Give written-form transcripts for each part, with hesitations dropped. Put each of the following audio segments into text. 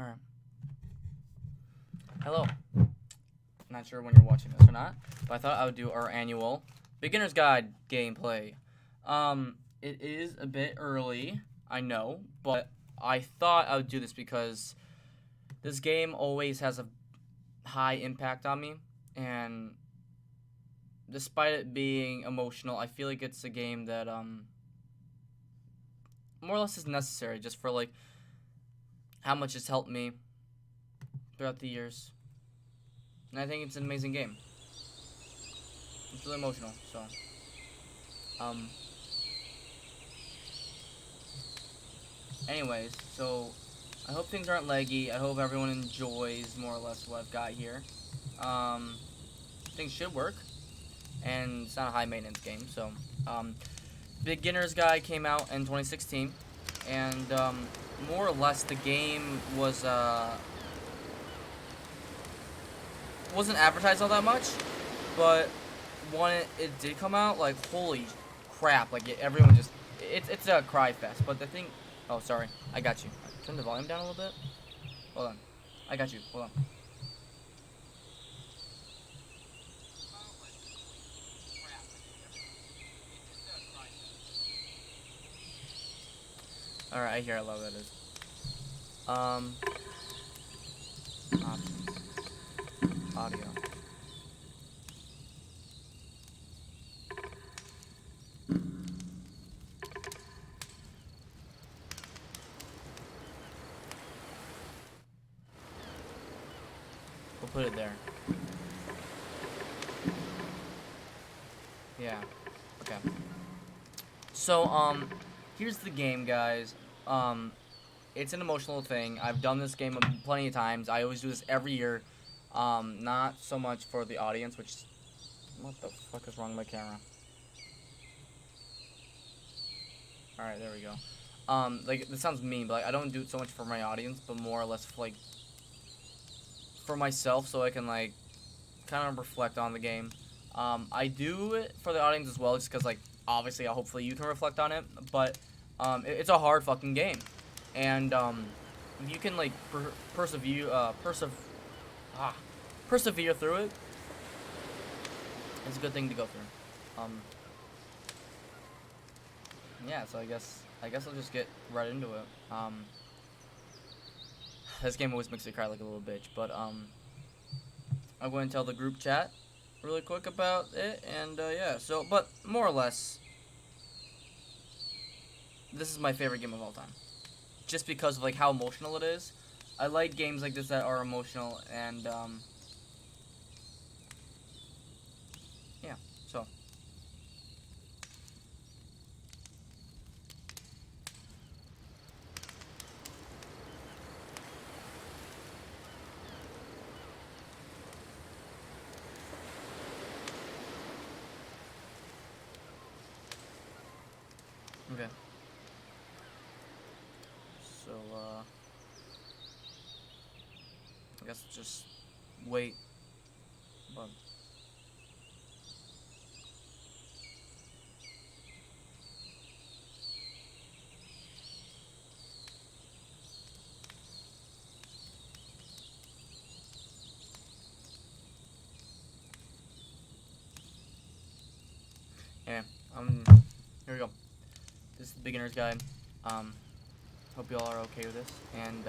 Alright. Hello. Not sure when you're watching this or not, but I thought I would do our annual Beginner's Guide gameplay. It is a bit early, I know, but I thought I would do this because this game always has a high impact on me, and despite it being emotional, I feel like it's a game that, more or less is necessary just for, like, how much it's helped me throughout the years. And I think it's an amazing game. It's really emotional, so. Anyways, so I hope things aren't laggy. I hope everyone enjoys more or less what I've got here. Things should work. And it's not a high maintenance game, so. Beginner's Guide came out in 2016. And, more or less the game was, wasn't advertised all that much, but when it did come out, like, holy crap, like, everyone just, it's a cry fest. But the thing, oh, sorry, I got you. Turn the volume down a little bit. Hold on, I got you, hold on. Alright, I hear how loud that is. Options. Audio. We'll put it there. Yeah. Okay. So, here's the game, guys. It's an emotional thing. I've done this game plenty of times. I always do this every year. Not so much for the audience, which... What the fuck is wrong with my camera? Alright, there we go. Like, this sounds mean, but like, I don't do it so much for my audience, but more or less for, like, for myself, so I can, like, kind of reflect on the game. I do it for the audience as well, just because, like, obviously, hopefully you can reflect on it, but, it's a hard fucking game. And, if you can, like, persevere through it, it's a good thing to go through. Yeah, so I guess I'll just get right into it. This game always makes me cry like a little bitch, but, I'm going to tell the group chat really quick about it, and, yeah, so, but more or less, this is my favorite game of all time. Just because of, like, how emotional it is. I like games like this that are emotional, and, yeah, so. Okay. So, I guess just wait. But anyway, here we go. This is the beginner's guide. Hope you all are okay with this. And,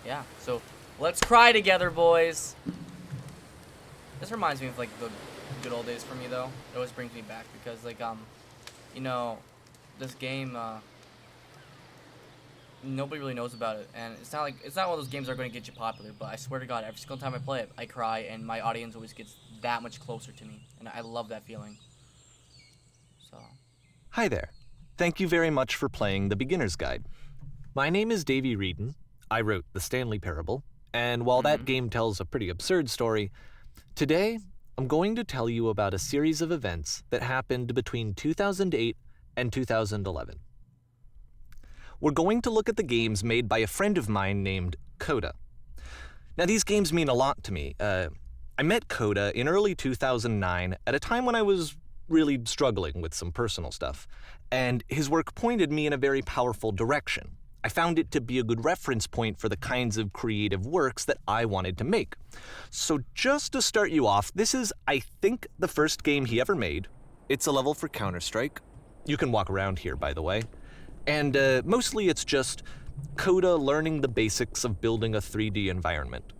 yeah, so let's cry together, boys. This reminds me of, like, the good old days for me, though. It always brings me back because, like, you know, this game, nobody really knows about it. And it's not one of those games that are going to get you popular, but I swear to God, every single time I play it, I cry, and my audience always gets that much closer to me. And I love that feeling. So. Hi there. Thank you very much for playing The Beginner's Guide. My name is Davey Reedon. I wrote The Stanley Parable, and while that game tells a pretty absurd story, today I'm going to tell you about a series of events that happened between 2008 and 2011. We're going to look at the games made by a friend of mine named Coda. Now, these games mean a lot to me. I met Coda in early 2009 at a time when I was really struggling with some personal stuff, and his work pointed me in a very powerful direction. I found it to be a good reference point for the kinds of creative works that I wanted to make. So just to start you off, this is, I think, the first game he ever made. It's a level for Counter-Strike. You can walk around here, by the way. And mostly it's just Coda learning the basics of building a 3D environment.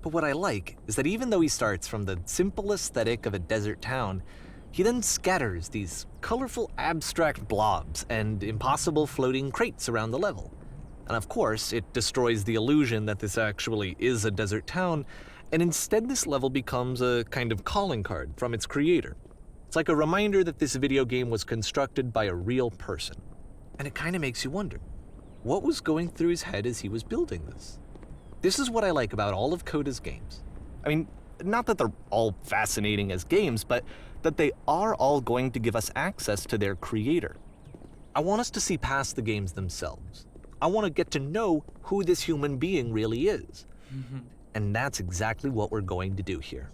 But what I like is that even though he starts from the simple aesthetic of a desert town, he then scatters these colorful abstract blobs and impossible floating crates around the level. And of course, it destroys the illusion that this actually is a desert town, and instead this level becomes a kind of calling card from its creator. It's like a reminder that this video game was constructed by a real person. And it kind of makes you wonder, what was going through his head as he was building this? This is what I like about all of Coda's games. I mean, not that they're all fascinating as games, but that they are all going to give us access to their creator. I want us to see past the games themselves. I want to get to know who this human being really is. And that's exactly what we're going to do here.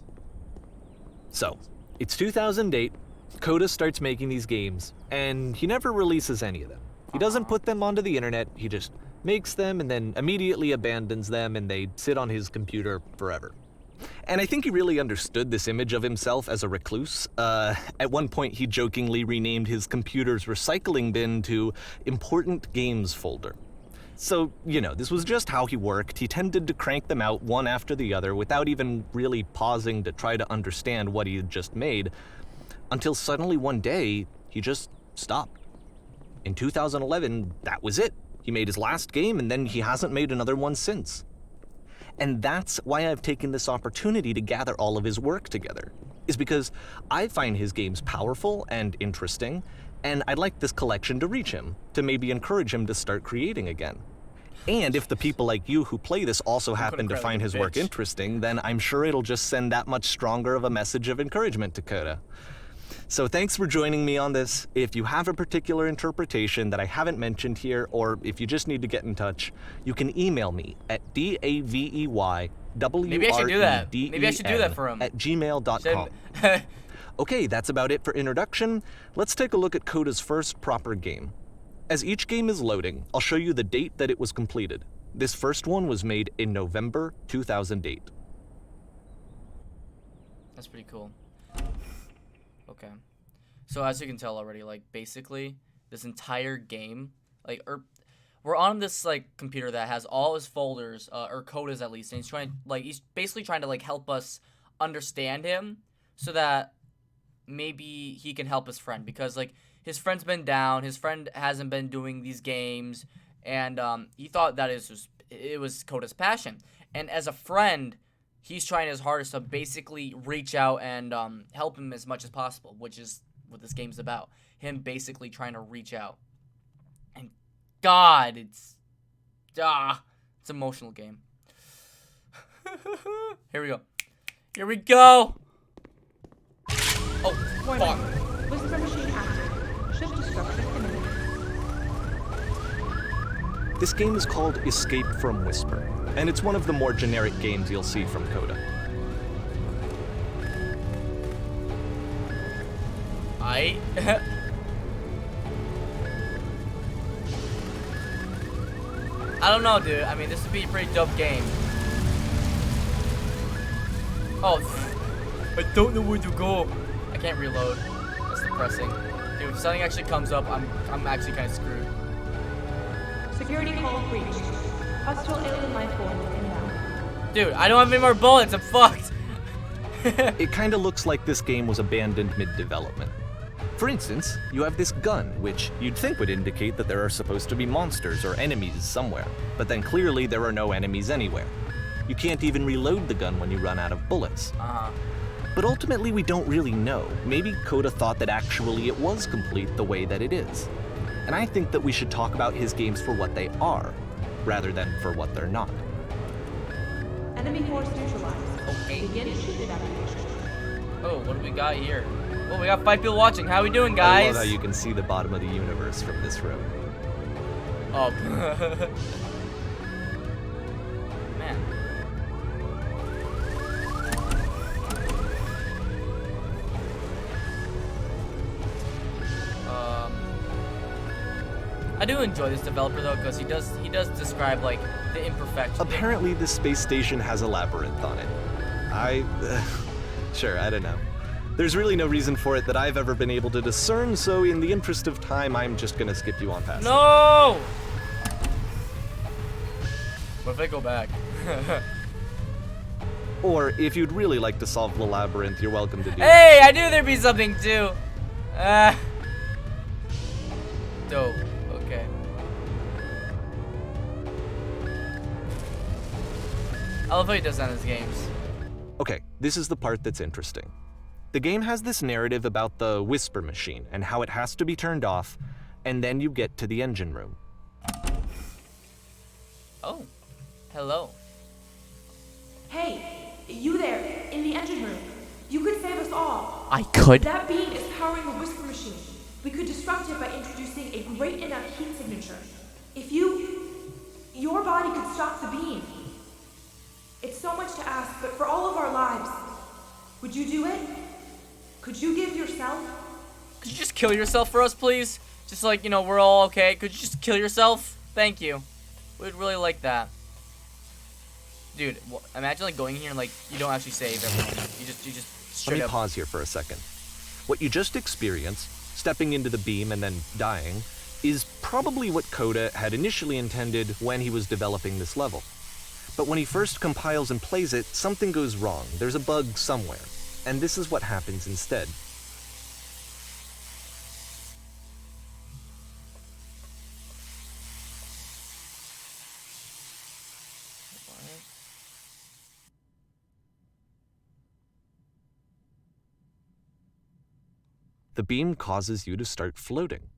So, it's 2008, Coda starts making these games, and he never releases any of them. He doesn't put them onto the internet, he just makes them and then immediately abandons them, and they sit on his computer forever. And I think he really understood this image of himself as a recluse. At one point, he jokingly renamed his computer's recycling bin to Important Games Folder. So, you know, this was just how he worked. He tended to crank them out one after the other without even really pausing to try to understand what he had just made, until suddenly one day, he just stopped. In 2011, that was it. He made his last game, and then he hasn't made another one since. And that's why I've taken this opportunity to gather all of his work together, is because I find his games powerful and interesting, and I'd like this collection to reach him, to maybe encourage him to start creating again. And if the people like you who play this also happen to find his work interesting, then I'm sure it'll just send that much stronger of a message of encouragement to Coda. So thanks for joining me on this. If you have a particular interpretation that I haven't mentioned here, or if you just need to get in touch, you can email me at daveywrden Maybe I should do that. Maybe I should do that for him. at gmail.com. Okay, that's about it for introduction. Let's take a look at Coda's first proper game. As each game is loading, I'll show you the date that it was completed. This first one was made in November 2008. That's pretty cool. Okay. So as you can tell already, like, basically, this entire game, like, we're on this, like, computer that has all his folders, or Coda's at least, and he's basically trying to, like, help us understand him so that maybe he can help his friend, because, like, his friend's been down, his friend hasn't been doing these games, and he thought that it was Coda's passion. And as a friend, he's trying his hardest to basically reach out and help him as much as possible, which is what this game's about. Him basically trying to reach out. And God, it's an emotional game. Here we go. Here we go. Oh, fuck. Whisper machine active. Shift to structure imminent. This game is called Escape from Whisper, and it's one of the more generic games you'll see from Coda. I don't know, dude. I mean, this would be a pretty dope game. Oh, I don't know where to go. I can't reload. That's depressing. Dude, if something actually comes up, I'm actually kind of screwed. Security call breached. Hostile alien life form inbound. Dude, I don't have any more bullets. I'm fucked. It kinda looks like this game was abandoned mid-development. For instance, you have this gun, which you'd think would indicate that there are supposed to be monsters or enemies somewhere, but then clearly there are no enemies anywhere. You can't even reload the gun when you run out of bullets. But ultimately we don't really know. Maybe Coda thought that actually it was complete the way that it is. And I think that we should talk about his games for what they are, rather than for what they're not. Enemy force neutralized. Okay. Begin ship evacuation. Oh, what do we got here? Oh, we got 5 people watching. How we doing, I guys? love how you can see the bottom of the universe from this room. Oh. Man. I do enjoy this developer though, because he does describe like the imperfections. Apparently, this space station has a labyrinth on it. Sure, I don't know. There's really no reason for it that I've ever been able to discern, so in the interest of time, I'm just gonna skip you on past it. No! What if I go back? Or, if you'd really like to solve the labyrinth, you're welcome to do it. Hey, I knew there'd be something too. Dope. Okay. I love how he does that in his games. Okay, this is the part that's interesting. The game has this narrative about the Whisper Machine and how it has to be turned off, and then you get to the engine room. Oh, hello. Hey, you there, in the engine room. You could save us all. I could. That beam is powering the Whisper Machine. We could disrupt it by introducing a great enough heat signature. If your body could stop the beam. It's so much to ask, but for all of our lives, would you do it? Could you give yourself? Could you just kill yourself for us, please? Just like, we're all okay. Could you just kill yourself? Thank you. We'd really like that. Dude, imagine like going here and like you don't actually save everyone. You just Let straight me up. pause here for a second. What you just experienced, stepping into the beam and then dying, is probably what Coda had initially intended when he was developing this level. But when he first compiles and plays it, something goes wrong. There's a bug somewhere. And this is what happens instead. The beam causes you to start floating.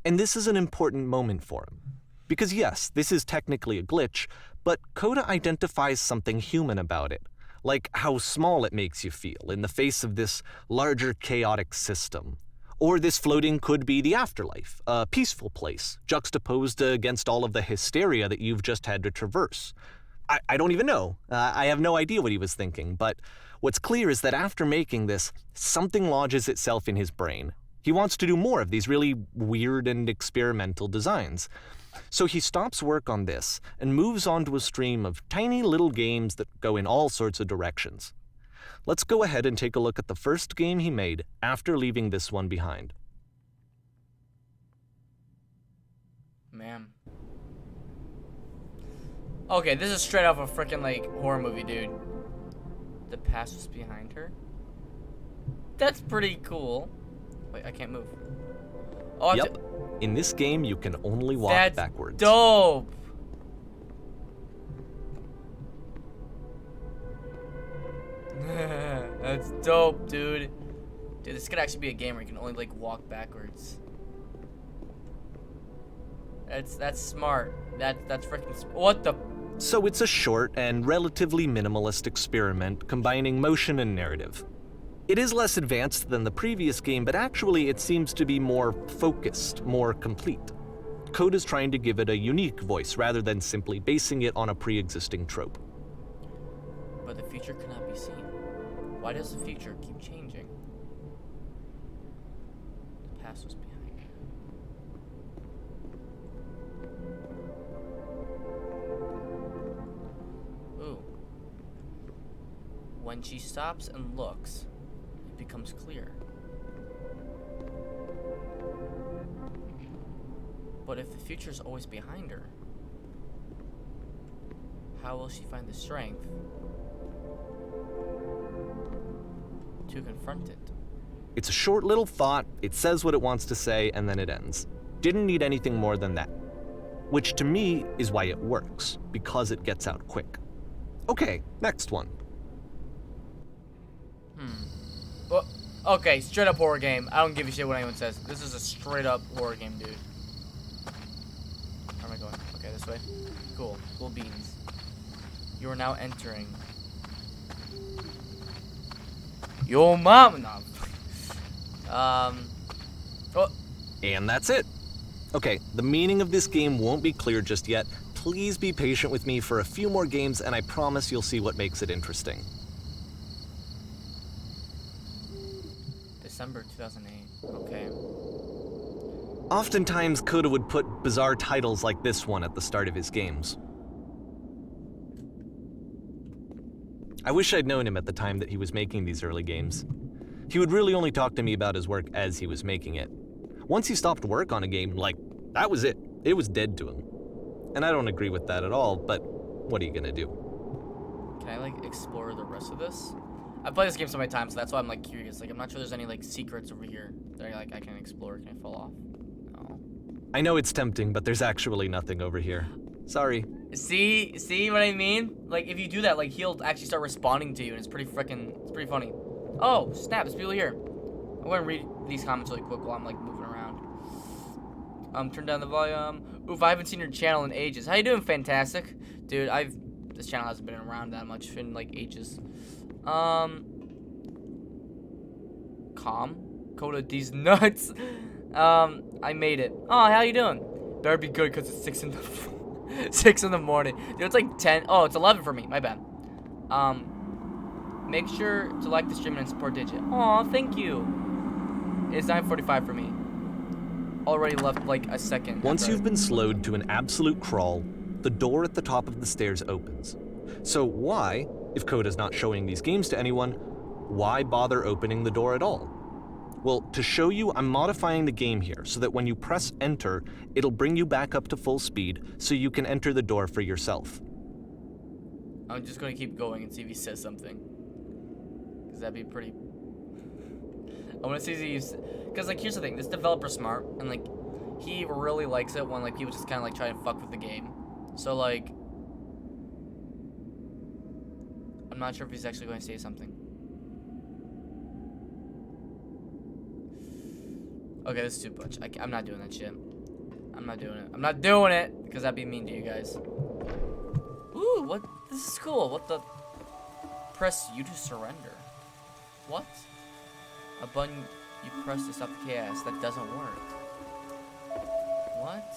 And this is an important moment for him. Because yes, this is technically a glitch, but Coda identifies something human about it, like how small it makes you feel in the face of this larger chaotic system. Or this floating could be the afterlife, a peaceful place, juxtaposed against all of the hysteria that you've just had to traverse. I don't even know. I have no idea what he was thinking, but what's clear is that after making this, something lodges itself in his brain. He wants to do more of these really weird and experimental designs. So he stops work on this and moves on to a stream of tiny little games that go in all sorts of directions. Let's go ahead and take a look at the first game he made after leaving this one behind. Man. Okay, this is straight off a freaking like horror movie, dude. The past was behind her. That's pretty cool. Wait, I can't move. Oh, Yep. In this game, you can only walk that's backwards. Dope. That's dope, dude. Dude, this could actually be a game where you can only like walk backwards. That's smart. That's freaking. What the? So it's a short and relatively minimalist experiment combining motion and narrative. It is less advanced than the previous game, but actually it seems to be more focused, more complete. Coda's trying to give it a unique voice rather than simply basing it on a pre-existing trope. But the future cannot be seen. Why does the future keep changing? The past was behind. Ooh. When she stops and looks, it becomes clear. But if the future is always behind her, how will she find the strength to confront it? It's a short little thought, it says what it wants to say, and then it ends. Didn't need anything more than that. Which to me is why it works, because it gets out quick. Okay, next one. Well, okay, straight up horror game. I don't give a shit what anyone says. This is a straight up horror game, dude. Where am I going? Okay, this way. Cool. Cool beans. You are now entering. Yo, mom. No. Oh. And that's it. Okay, the meaning of this game won't be clear just yet. Please be patient with me for a few more games, and I promise you'll see what makes it interesting. December 2008. Okay. Oftentimes, Coda would put bizarre titles like this one at the start of his games. I wish I'd known him at the time that he was making these early games. He would really only talk to me about his work as he was making it. Once he stopped work on a game, like, that was it. It was dead to him. And I don't agree with that at all, but what are you gonna do? Can I, like, explore the rest of this? I've played this game so many times, so that's why I'm, like, curious. Like, I'm not sure there's any, like, secrets over here that I can explore. Can I fall off? No. I know it's tempting, but there's actually nothing over here. Sorry. See what I mean? Like, if you do that, like, he'll actually start responding to you, and it's pretty funny. Oh, snap, there's people here. I'm gonna read these comments really quick while I'm, like, moving around. Turn down the volume. Oof, I haven't seen your channel in ages. How you doing, Fantastic? Dude, this channel hasn't been around that much in, like, ages. Calm. Coda, these nuts. I made it. Oh, how you doing? Better be good, because it's 6 in the morning. Dude, it's like 10. Oh, it's 11 for me. My bad. Make sure to like the stream and support Digit. Aw, thank you. It's 9:45 for me. Already left like a second. Once you've been slowed to an absolute crawl, the door at the top of the stairs opens. So why, if Coda's not showing these games to anyone, why bother opening the door at all? Well, to show you, I'm modifying the game here so that when you press enter, it'll bring you back up to full speed so you can enter the door for yourself. I'm just gonna keep going and see if he says something. Cause that'd be pretty... I wanna see if he's... Cause like, here's the thing, this developer's smart, and like, he really likes it when like people just kinda like try and fuck with the game. So like... I'm not sure if he's actually going to say something. Okay, this is too much. I'm not doing that shit. I'm not doing it. I'm not doing it because that'd be mean to you guys. Ooh, what? This is cool. What the? Press U to surrender. What? A button you press to stop the chaos that doesn't work. What?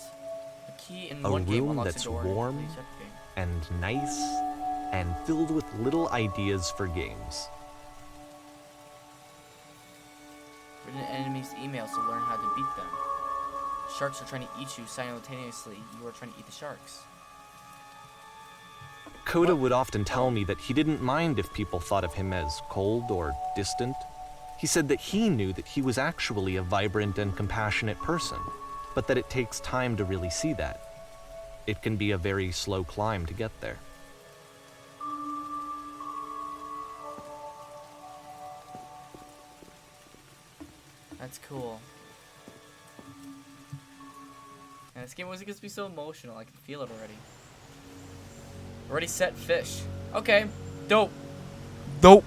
A key in one game room unlocks that's a door. warm Please check the game. and nice and filled with little ideas for games. Read an enemy's emails to learn how to beat them. Sharks are trying to eat you simultaneously. You are trying to eat the sharks. Coda would often tell me that he didn't mind if people thought of him as cold or distant. He said that he knew that he was actually a vibrant and compassionate person, but that it takes time to really see that. It can be a very slow climb to get there. That's cool. And this game always gets me so emotional. I can feel it already. Already set fish. Okay. Dope. Dope.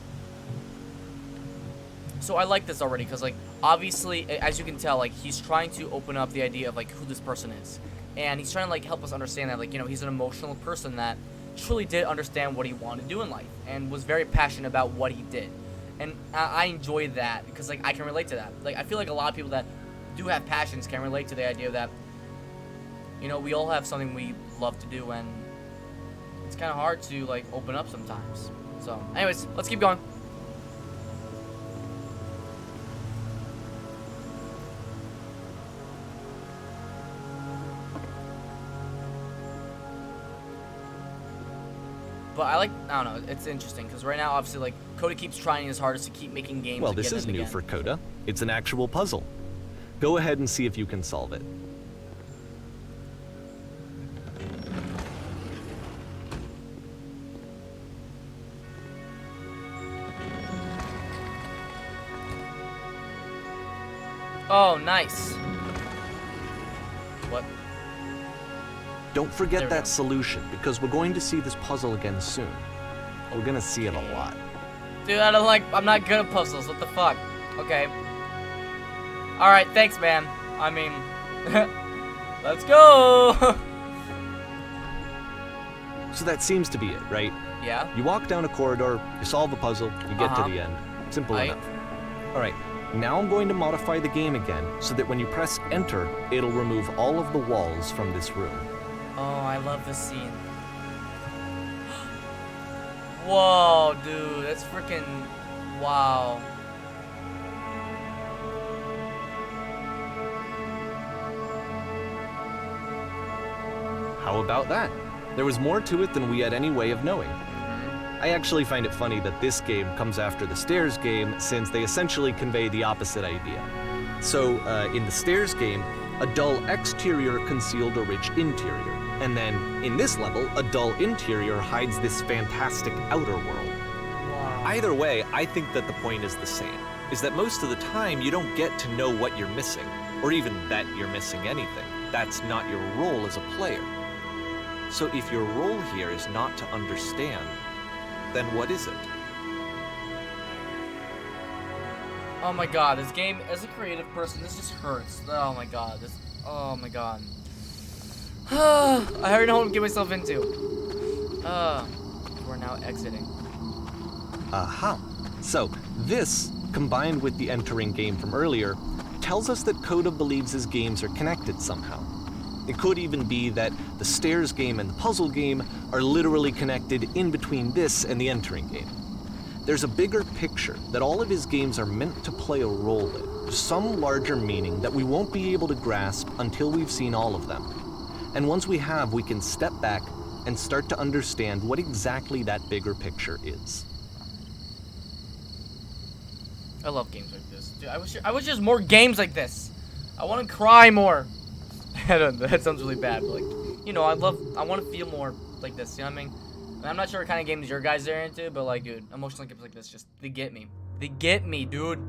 So I like this already because, like, obviously, as you can tell, like, he's trying to open up the idea of, like, who this person is. And he's trying to, like, help us understand that, like, you know, he's an emotional person that truly did understand what he wanted to do in life and was very passionate about what he did. And I enjoy that because, like, I can relate to that. Like, I feel like a lot of people that do have passions can relate to the idea that, you know, we all have something we love to do, and it's kind of hard to, like, open up sometimes. So, anyways, let's keep going. But I don't know, it's interesting, because right now, obviously, like, Coda keeps trying his hardest to keep making games. Well, this is new for Coda. It's an actual puzzle. Go ahead and see if you can solve it. Oh, nice. What? Don't forget There we that go. solution, because we're going to see this puzzle again soon. We're gonna see it a lot. Dude, I'm not good at puzzles. What the fuck? Okay. Alright, thanks, man. I mean, let's go! So that seems to be it, right? Yeah? You walk down a corridor, you solve a puzzle, you get Uh-huh. to the end. Simple Right. enough. Alright, now I'm going to modify the game again so that when you press enter, it'll remove all of the walls from this room. Oh, I love this scene. Whoa, dude, that's freaking wow. How about that? There was more to it than we had any way of knowing. I actually find it funny that this game comes after the Stairs game, since they essentially convey the opposite idea. So, in the Stairs game, a dull exterior concealed a rich interior. And then, in this level, a dull interior hides this fantastic outer world. Wow. Either way, I think that the point is the same, is that most of the time you don't get to know what you're missing, or even that you're missing anything. That's not your role as a player. So if your role here is not to understand, then what is it? Oh my god, this game, as a creative person, this just hurts. Oh my god, oh my god. I already know what I'm getting myself into. We're now exiting. Aha. So, this, combined with the entering game from earlier, tells us that Coda believes his games are connected somehow. It could even be that the Stairs game and the puzzle game are literally connected in between this and the entering game. There's a bigger picture that all of his games are meant to play a role in, some larger meaning that we won't be able to grasp until we've seen all of them. And once we have, we can step back and start to understand what exactly that bigger picture is. I love games like this. Dude, I wish there's more games like this. I want to cry more. I don't know, that sounds really bad, but like, you know, I want to feel more like this, you know what I mean? I'm not sure what kind of games your guys are into, but like, dude, emotional games like this, just, they get me. They get me, dude.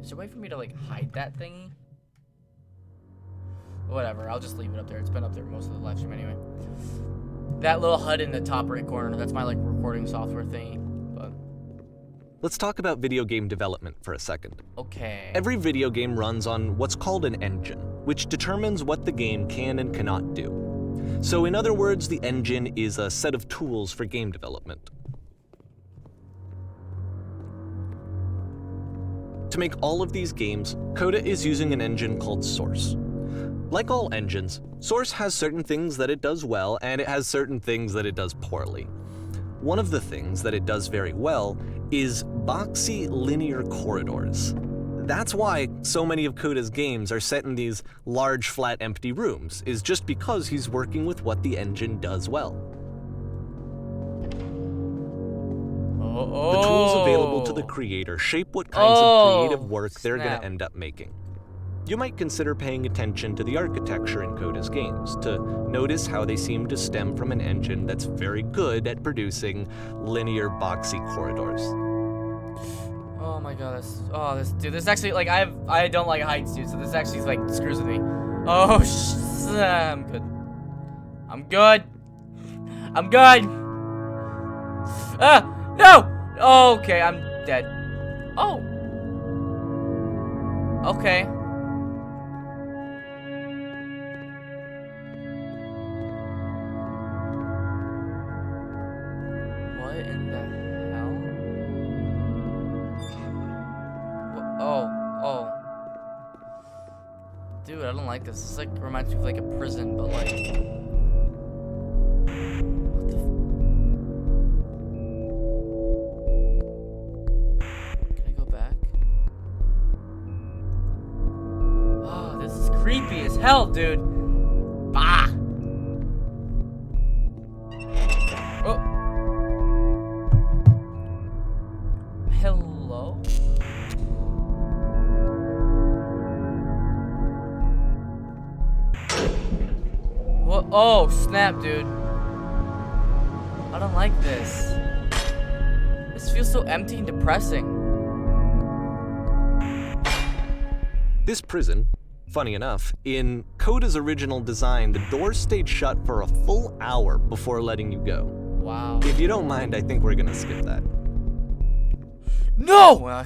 Is there a way for me to like hide that thingy? Whatever, I'll just leave it up there. It's been up there most of the live stream anyway. That little HUD in the top right corner, that's my like recording software thingy. But Let's talk about video game development for a second. okay. Every video game runs on what's called an engine, which determines what the game can and cannot do. So in other words, the engine is a set of tools for game development. To make all of these games, Coda is using an engine called Source. Like all engines, Source has certain things that it does well, and it has certain things that it does poorly. One of the things that it does very well is boxy linear corridors. That's why so many of Coda's games are set in these large, flat, empty rooms, is just because he's working with what the engine does well. The tools available to the creator shape what kinds of creative work they're going to end up making. You might consider paying attention to the architecture in Coda's games to notice how they seem to stem from an engine that's very good at producing linear, boxy corridors. Oh my god, this actually, like, I don't like heights, dude, so this actually, like, screws with me. Oh, I'm good. I'm good. I'm good. No! Oh, okay, I'm dead. Oh. Okay. What in the hell? Oh. Dude, I don't like this. This like reminds me of like a prison, but like. What the Can I go back? Oh, this is creepy as hell, dude. Bah! Oh. Hello? What? Oh, snap, dude. I don't like this. This feels so empty and depressing. This prison, funny enough, in Coda's original design, the doors stayed shut for a full hour before letting you go. Wow. If you don't mind, I think we're gonna skip that. No!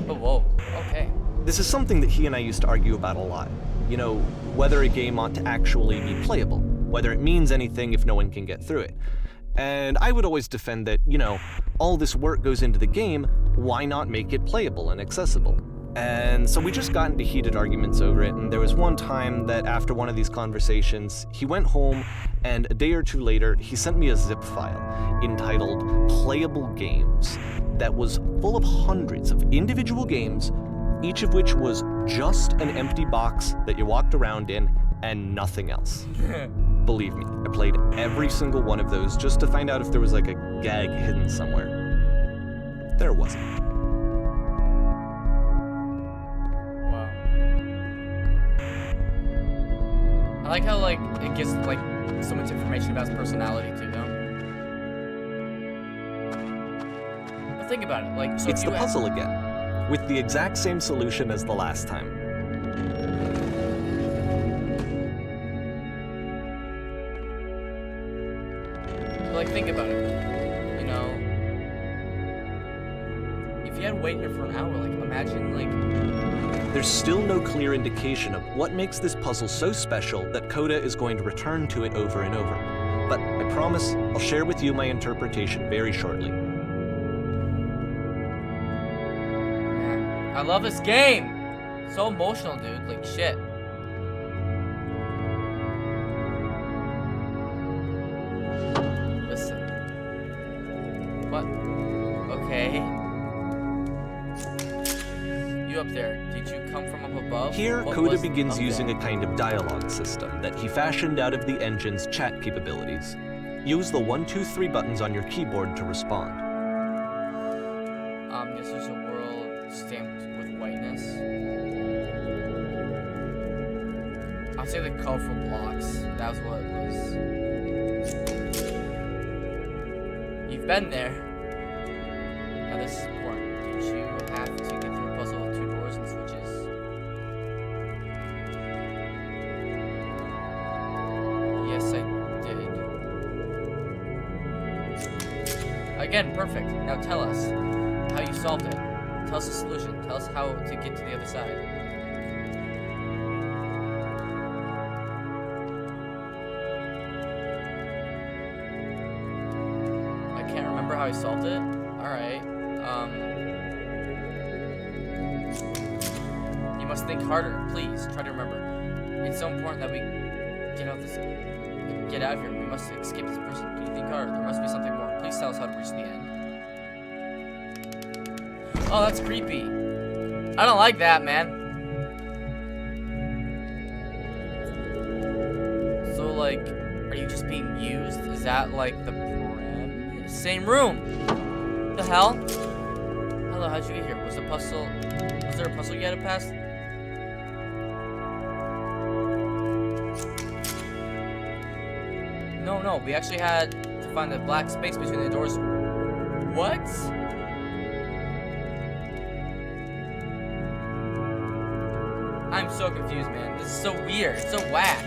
Oh, whoa. Okay. This is something that he and I used to argue about a lot. You know, whether a game ought to actually be playable, whether it means anything if no one can get through it. And I would always defend that, you know, all this work goes into the game, why not make it playable and accessible? And so we just got into heated arguments over it, and there was one time that after one of these conversations, he went home, and a day or two later, he sent me a zip file entitled Playable Games. that was full of hundreds of individual games, each of which was just an empty box that you walked around in and nothing else. Believe me, I played every single one of those just to find out if there was like a gag hidden somewhere. There wasn't. Wow. I like how like it gives like so much information about his personality too, though. But think about it, like so It's if the you puzzle again, with the exact same solution as the last time. Like, think about it. You know, if you had to wait here for an hour, like, imagine, like... There's still no clear indication of what makes this puzzle so special that Coda is going to return to it over and over. But I promise I'll share with you my interpretation very shortly. Man, I love this game! So emotional, dude. Like, shit. Listen. What? Okay. You up there, did you come from up above? Here, What Coda was begins up using there? a kind of dialogue system that he fashioned out of the engine's chat capabilities. Use the 1, 2, 3 buttons on your keyboard to respond. This is a world stamped with whiteness. I'll say the colorful blocks. That was what it was. You've been there. Now this is important. Did you have to get through a puzzle with 2 doors and switches? Yes, I did. Again, perfect. Now tell us how you solved it. Tell us the solution. Tell us how to get to the other side. I can't remember how I solved it. Alright. You must think harder. Please, try to remember. It's so important that we get out of here. We must escape this person. Can you think harder? There must be something more. Please tell us how to reach the end. Oh, that's creepy. I don't like that, man. So, like, are you just being used? Is that, like, the premise? Same room. The hell? Hello, how'd you get here? Was there a puzzle you had to pass? No, we actually had to find the black space between the doors. What? I'm so confused, man. This is so weird. It's so whack.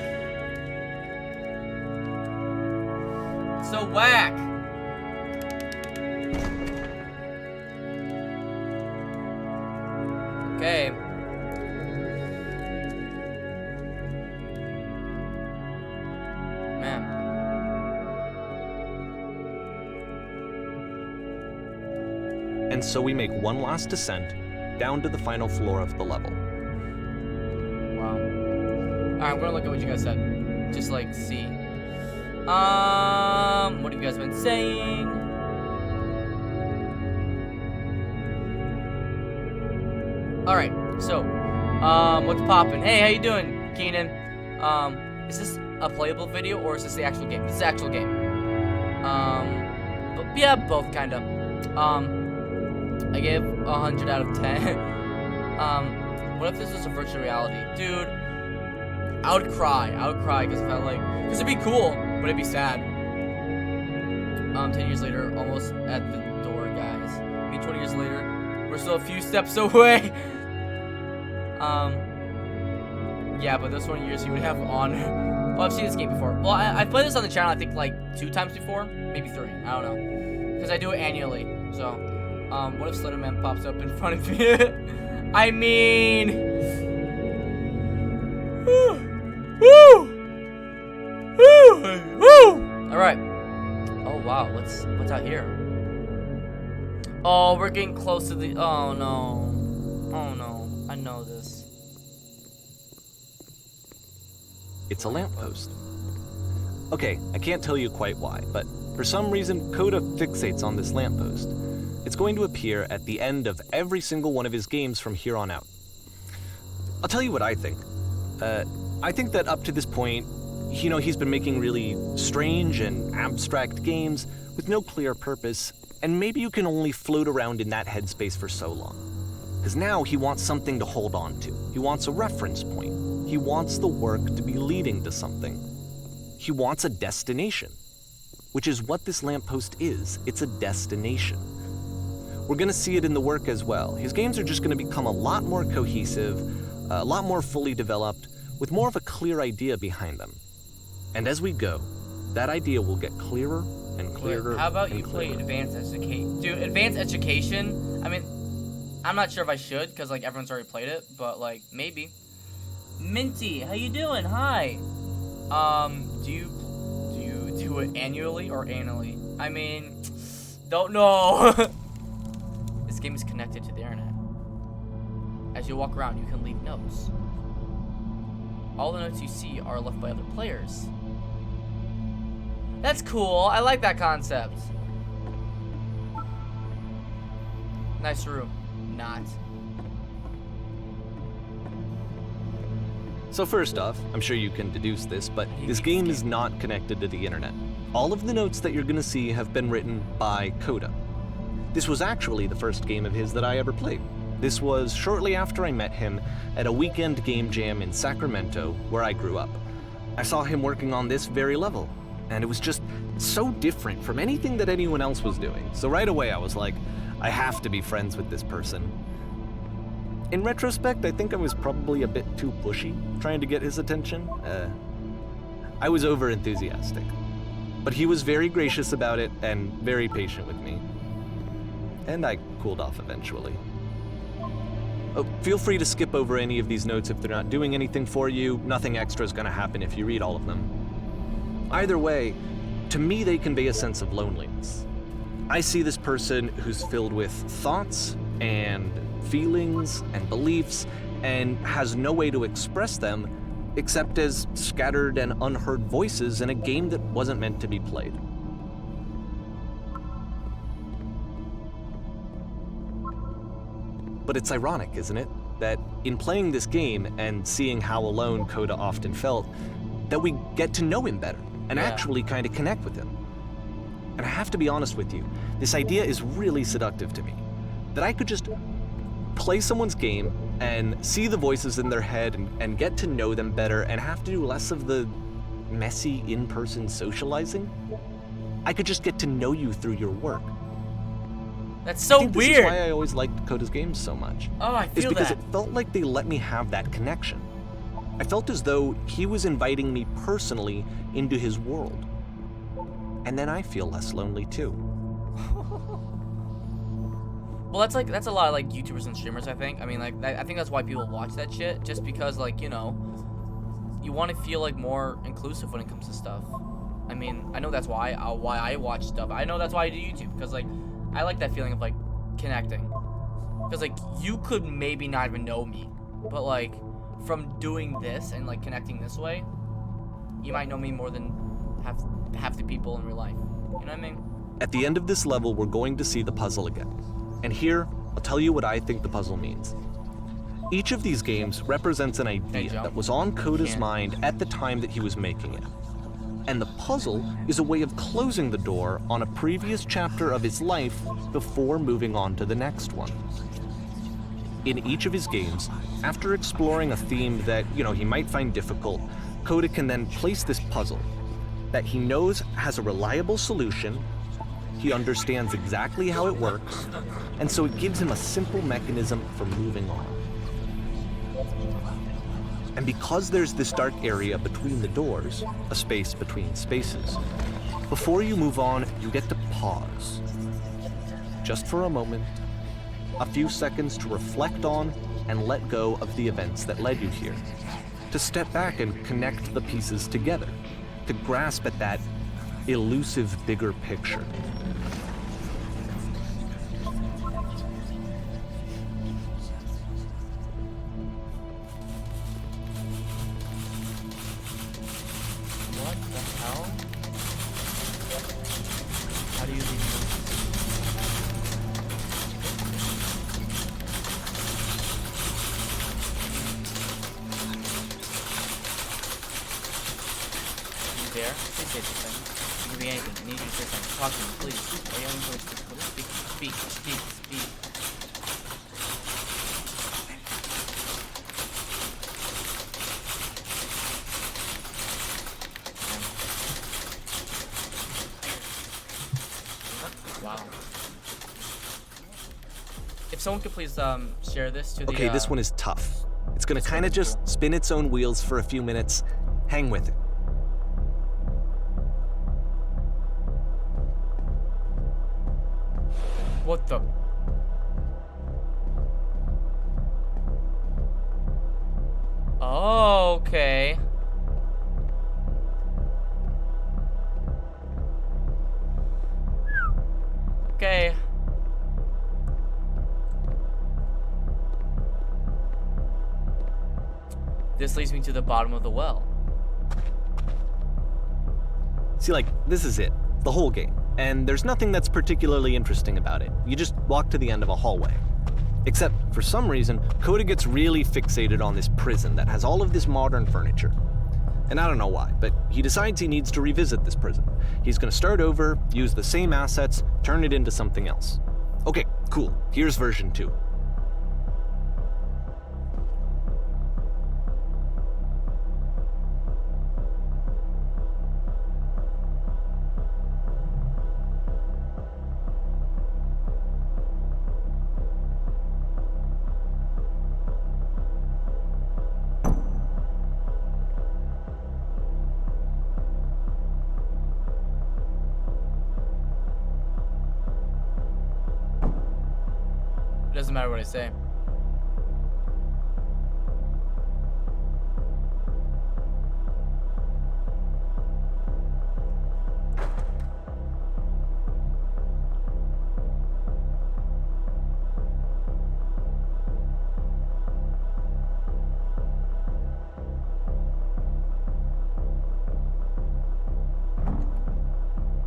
It's so whack. Okay. Man. And so we make one last descent down to the final floor of the level. Wow. Alright, I'm gonna look at what you guys said. Just like see. What have you guys been saying? Alright, so what's poppin'? Hey, how you doing, Keenan? Is this a playable video or is this the actual game? This is the actual game. But yeah, both kinda. I gave 100 out of 10. What if this was a virtual reality? Dude, I would cry because I felt like, because it'd be cool, but it'd be sad. 10 years later, almost at the door, guys. I mean, 20 years later, we're still a few steps away. Yeah, but those 20 years you would have on. Well, I've seen this game before. Well, I've played this on the channel, I think, like 2 times before, maybe 3. I don't know, because I do it annually. So, what if Slenderman pops up in front of me? I mean, woo, woo, woo. All right. Oh wow, what's out here? Oh, we're getting close to the. Oh no, I know this. It's a lamppost. Okay, I can't tell you quite why, but for some reason, Coda fixates on this lamppost. It's going to appear at the end of every single one of his games from here on out. I'll tell you what I think. I think that up to this point, he's been making really strange and abstract games with no clear purpose, and maybe you can only float around in that headspace for so long. Because now he wants something to hold on to. He wants a reference point. He wants the work to be leading to something. He wants a destination, which is what this lamppost is. It's a destination. We're going to see it in the work as well. His games are just going to become a lot more cohesive, a lot more fully developed, with more of a clear idea behind them. And as we go, that idea will get clearer and clearer. How about and you play clearer. Advanced Education? Dude, Advanced Education, I mean, I'm not sure if I should, because, like, everyone's already played it, but, like, maybe. Minty, how you doing? Hi. Do you do it annually or annually? I mean, don't know. This game is connected to the internet. As you walk around, you can leave notes. All the notes you see are left by other players. That's cool. I like that concept. Nice room. Not. So first off, I'm sure you can deduce this, but this game is not connected to the internet. All of the notes that you're gonna see have been written by Coda. This was actually the first game of his that I ever played. This was shortly after I met him at a weekend game jam in Sacramento, where I grew up. I saw him working on this very level, and it was just so different from anything that anyone else was doing. So right away I was like, I have to be friends with this person. In retrospect, I think I was probably a bit too pushy, trying to get his attention. I was over-enthusiastic. But he was very gracious about it and very patient with me. And I cooled off eventually. Oh, feel free to skip over any of these notes if they're not doing anything for you. Nothing extra is going to happen if you read all of them. Either way, to me they convey a sense of loneliness. I see this person who's filled with thoughts and feelings and beliefs and has no way to express them except as scattered and unheard voices in a game that wasn't meant to be played. But it's ironic, isn't it, that in playing this game and seeing how alone Coda often felt, that we get to know him better and actually kind of connect with him. And I have to be honest with you, this idea is really seductive to me. That I could just play someone's game and see the voices in their head and get to know them better and have to do less of the messy in-person socializing. I could just get to know you through your work. That's so weird. This is why I always liked Coda's games so much. Oh, I feel is because that. it felt like they let me have that connection. I felt as though he was inviting me personally into his world. And then I feel less lonely too. Well, that's a lot of like YouTubers and streamers, I think. I mean, like, I think that's why people watch that shit, just because, like, you want to feel like more inclusive when it comes to stuff. I mean, I know that's why I watch stuff. I know that's why I do YouTube, because, like, I like that feeling of, like, connecting. Because, like, you could maybe not even know me, but, like, from doing this and, like, connecting this way, you might know me more than half the people in real life. You know what I mean? At the end of this level, we're going to see the puzzle again. And here, I'll tell you what I think the puzzle means. Each of these games represents an idea that was on Coda's mind at the time that he was making it. And the puzzle is a way of closing the door on a previous chapter of his life before moving on to the next one. In each of his games, after exploring a theme that, he might find difficult, Coda can then place this puzzle that he knows has a reliable solution, he understands exactly how it works, and so it gives him a simple mechanism for moving on. And because there's this dark area between the doors, a space between spaces, before you move on, you get to pause. Just for a moment, a few seconds to reflect on and let go of the events that led you here. To step back and connect the pieces together. To grasp at that elusive bigger picture. What the hell? How do you leave? there? Please say something. It could be anything. I need you to say something. Talk to me, please. Are you having voice? Speak. Wow. If someone could please share this to the Okay, this one is tough. It's gonna kind of just spin its own wheels for a few minutes. Hang with it. What the? Oh, okay. Okay. This leads me to the bottom of the well. See, like, this is it. The whole game. And there's nothing that's particularly interesting about it. You just walk to the end of a hallway. Except, for some reason, Coda gets really fixated on this prison that has all of this modern furniture. And I don't know why, but he decides he needs to revisit this prison. He's gonna start over, use the same assets, turn it into something else. Okay, cool. Here's version 2. It doesn't matter what I say.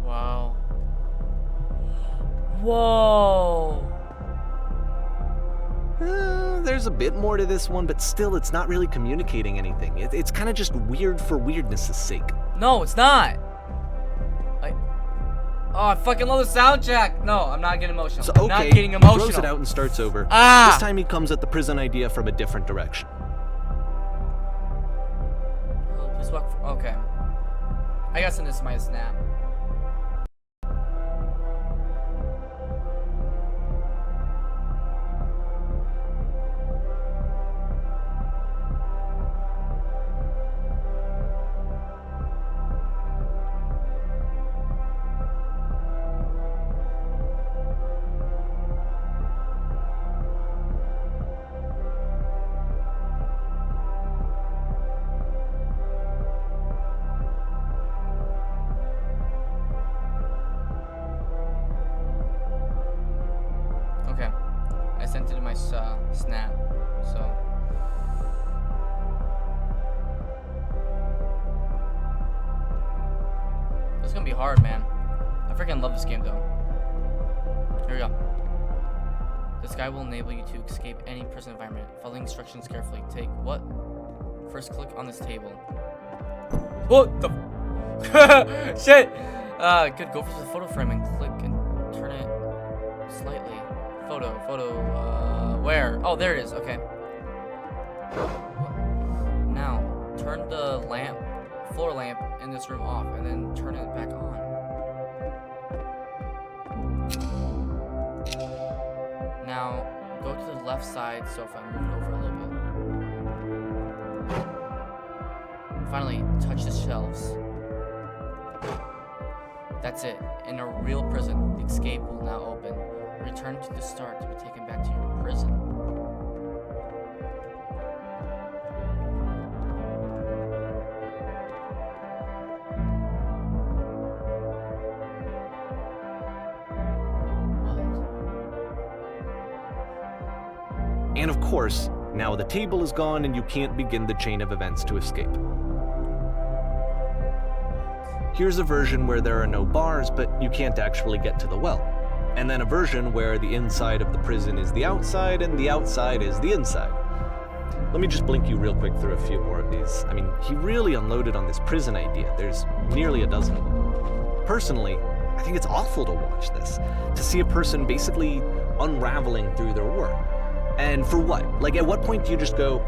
Wow. Whoa. There's a bit more to this one, but still, it's not really communicating anything. It's kind of just weird for weirdness' sake. No, it's not. I fucking love the soundtrack. No, I'm not getting emotional. So, I'm not getting emotional. He throws it out and starts over. Ah! This time he comes at the prison idea from a different direction. Oh, please walk. Okay. I gotta send this to my snap. Okay, I sent it to my snap, so. It's gonna be hard, man. I freaking love this game, though. Here we go. This guide will enable you to escape any prison environment. Follow the instructions carefully. Take what? First, click on this table. What the? Shit! Good. Go for the photo frame and click and turn it slightly. Photo, where? Oh, there it is, okay. Now, turn the floor lamp in this room off, and then turn it back on. Now, go to the left side sofa and move it over a little bit. Finally, touch the shelves. That's it. In a real prison, the escape will now open. Return to the start to be taken back to your prison. What? And of course, now the table is gone and you can't begin the chain of events to escape. Here's a version where there are no bars, but you can't actually get to the well. And then a version where the inside of the prison is the outside and the outside is the inside. Let me just blink you real quick through a few more of these. I mean, he really unloaded on this prison idea. There's nearly a dozen of them. Personally, I think it's awful to watch this, to see a person basically unraveling through their work. And for what? Like, at what point do you just go,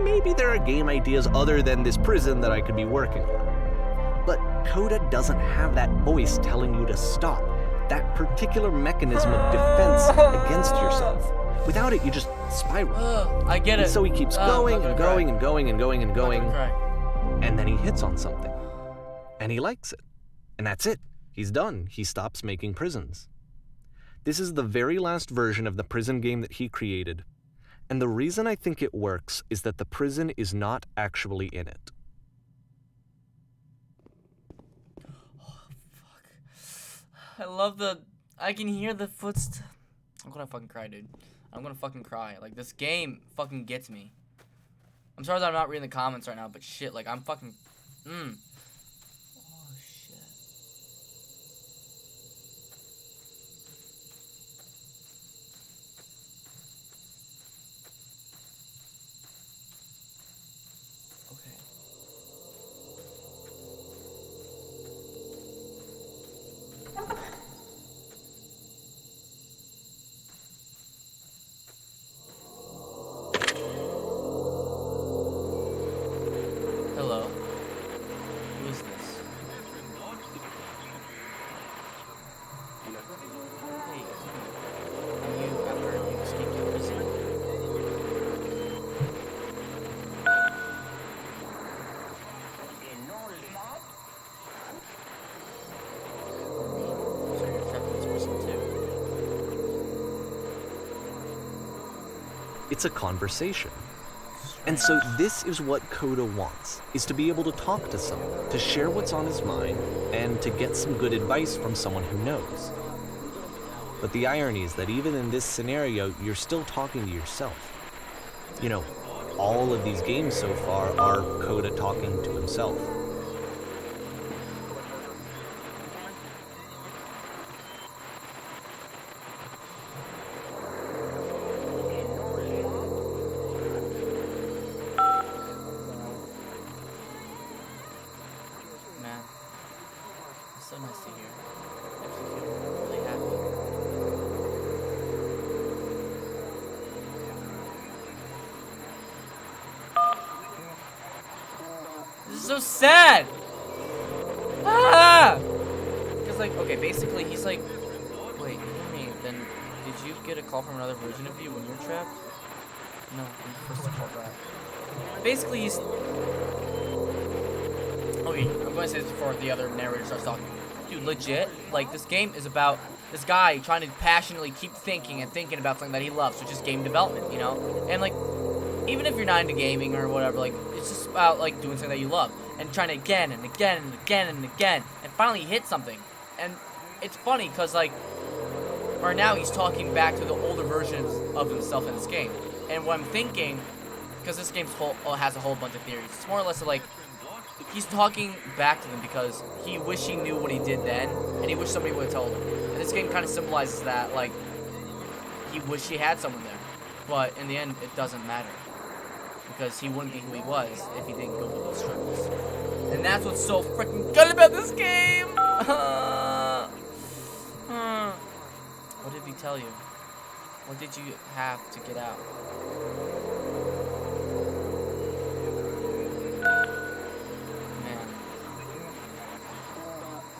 maybe there are game ideas other than this prison that I could be working on? But Coda doesn't have that voice telling you to stop, that particular mechanism of defense against yourself. Without it, you just spiral. I get it. And so he keeps going and going and going and going and going, Cry. and then he hits on something. And he likes it. And that's it. He's done. He stops making prisons. This is the very last version of the prison game that he created. And the reason I think it works is that the prison is not actually in it. I love I can hear the footsteps. I'm gonna fucking cry, dude. I'm gonna fucking cry. Like, this game fucking gets me. I'm sorry that I'm not reading the comments right now, but shit, like, I'm fucking... Oh, shit. Okay. Hello? Who is this? Hey, are you after you escaped the prison? So you're trapped in this prison too? It's a conversation. And so this is what Coda wants, is to be able to talk to someone, to share what's on his mind, and to get some good advice from someone who knows. But the irony is that even in this scenario, you're still talking to yourself. You know, all of these games so far are Coda talking to himself. Man, it's so nice to hear. Makes me feel really happy. This is so sad! Ah! Because, like, okay, basically, he's like, wait, hear me, then did you get a call from another version of you when you're trapped? No, I'm the first to call back. Basically, he's... Okay, I'm going to say this before the other narrator starts talking. Dude, legit, like, this game is about this guy trying to passionately keep thinking and thinking about something that he loves, which is game development, you know? And, like, even if you're not into gaming or whatever, like, it's just about, like, doing something that you love. And trying to again and again and again and again. And finally hit something. And it's funny, because, like, right now he's talking back to the older versions of himself in this game. And what I'm thinking, because this game has a whole bunch of theories, it's more or less like, he's talking back to them because he wished he knew what he did then, and he wished somebody would have told him. And this game kind of symbolizes that, like, he wished he had someone there. But in the end, it doesn't matter. Because he wouldn't be who he was if he didn't go through those struggles. And that's what's so freaking good about this game! What did he tell you? What did you have to get out?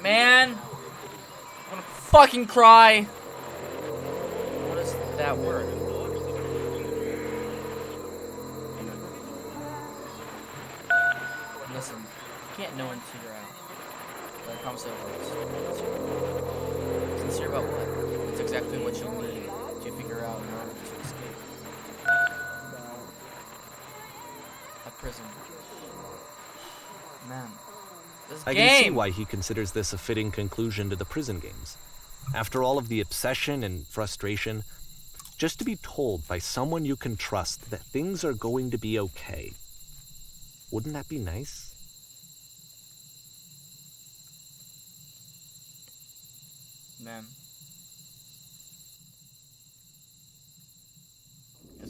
Man, I'm gonna fucking cry. What does that work? Listen, you can't know until you're out. But I promise it works. Sincere about what? It's exactly what you need to figure out in order to escape. A prison. Man. I can see why he considers this a fitting conclusion to the prison games. After all of the obsession and frustration, just to be told by someone you can trust that things are going to be okay. Wouldn't that be nice? Man.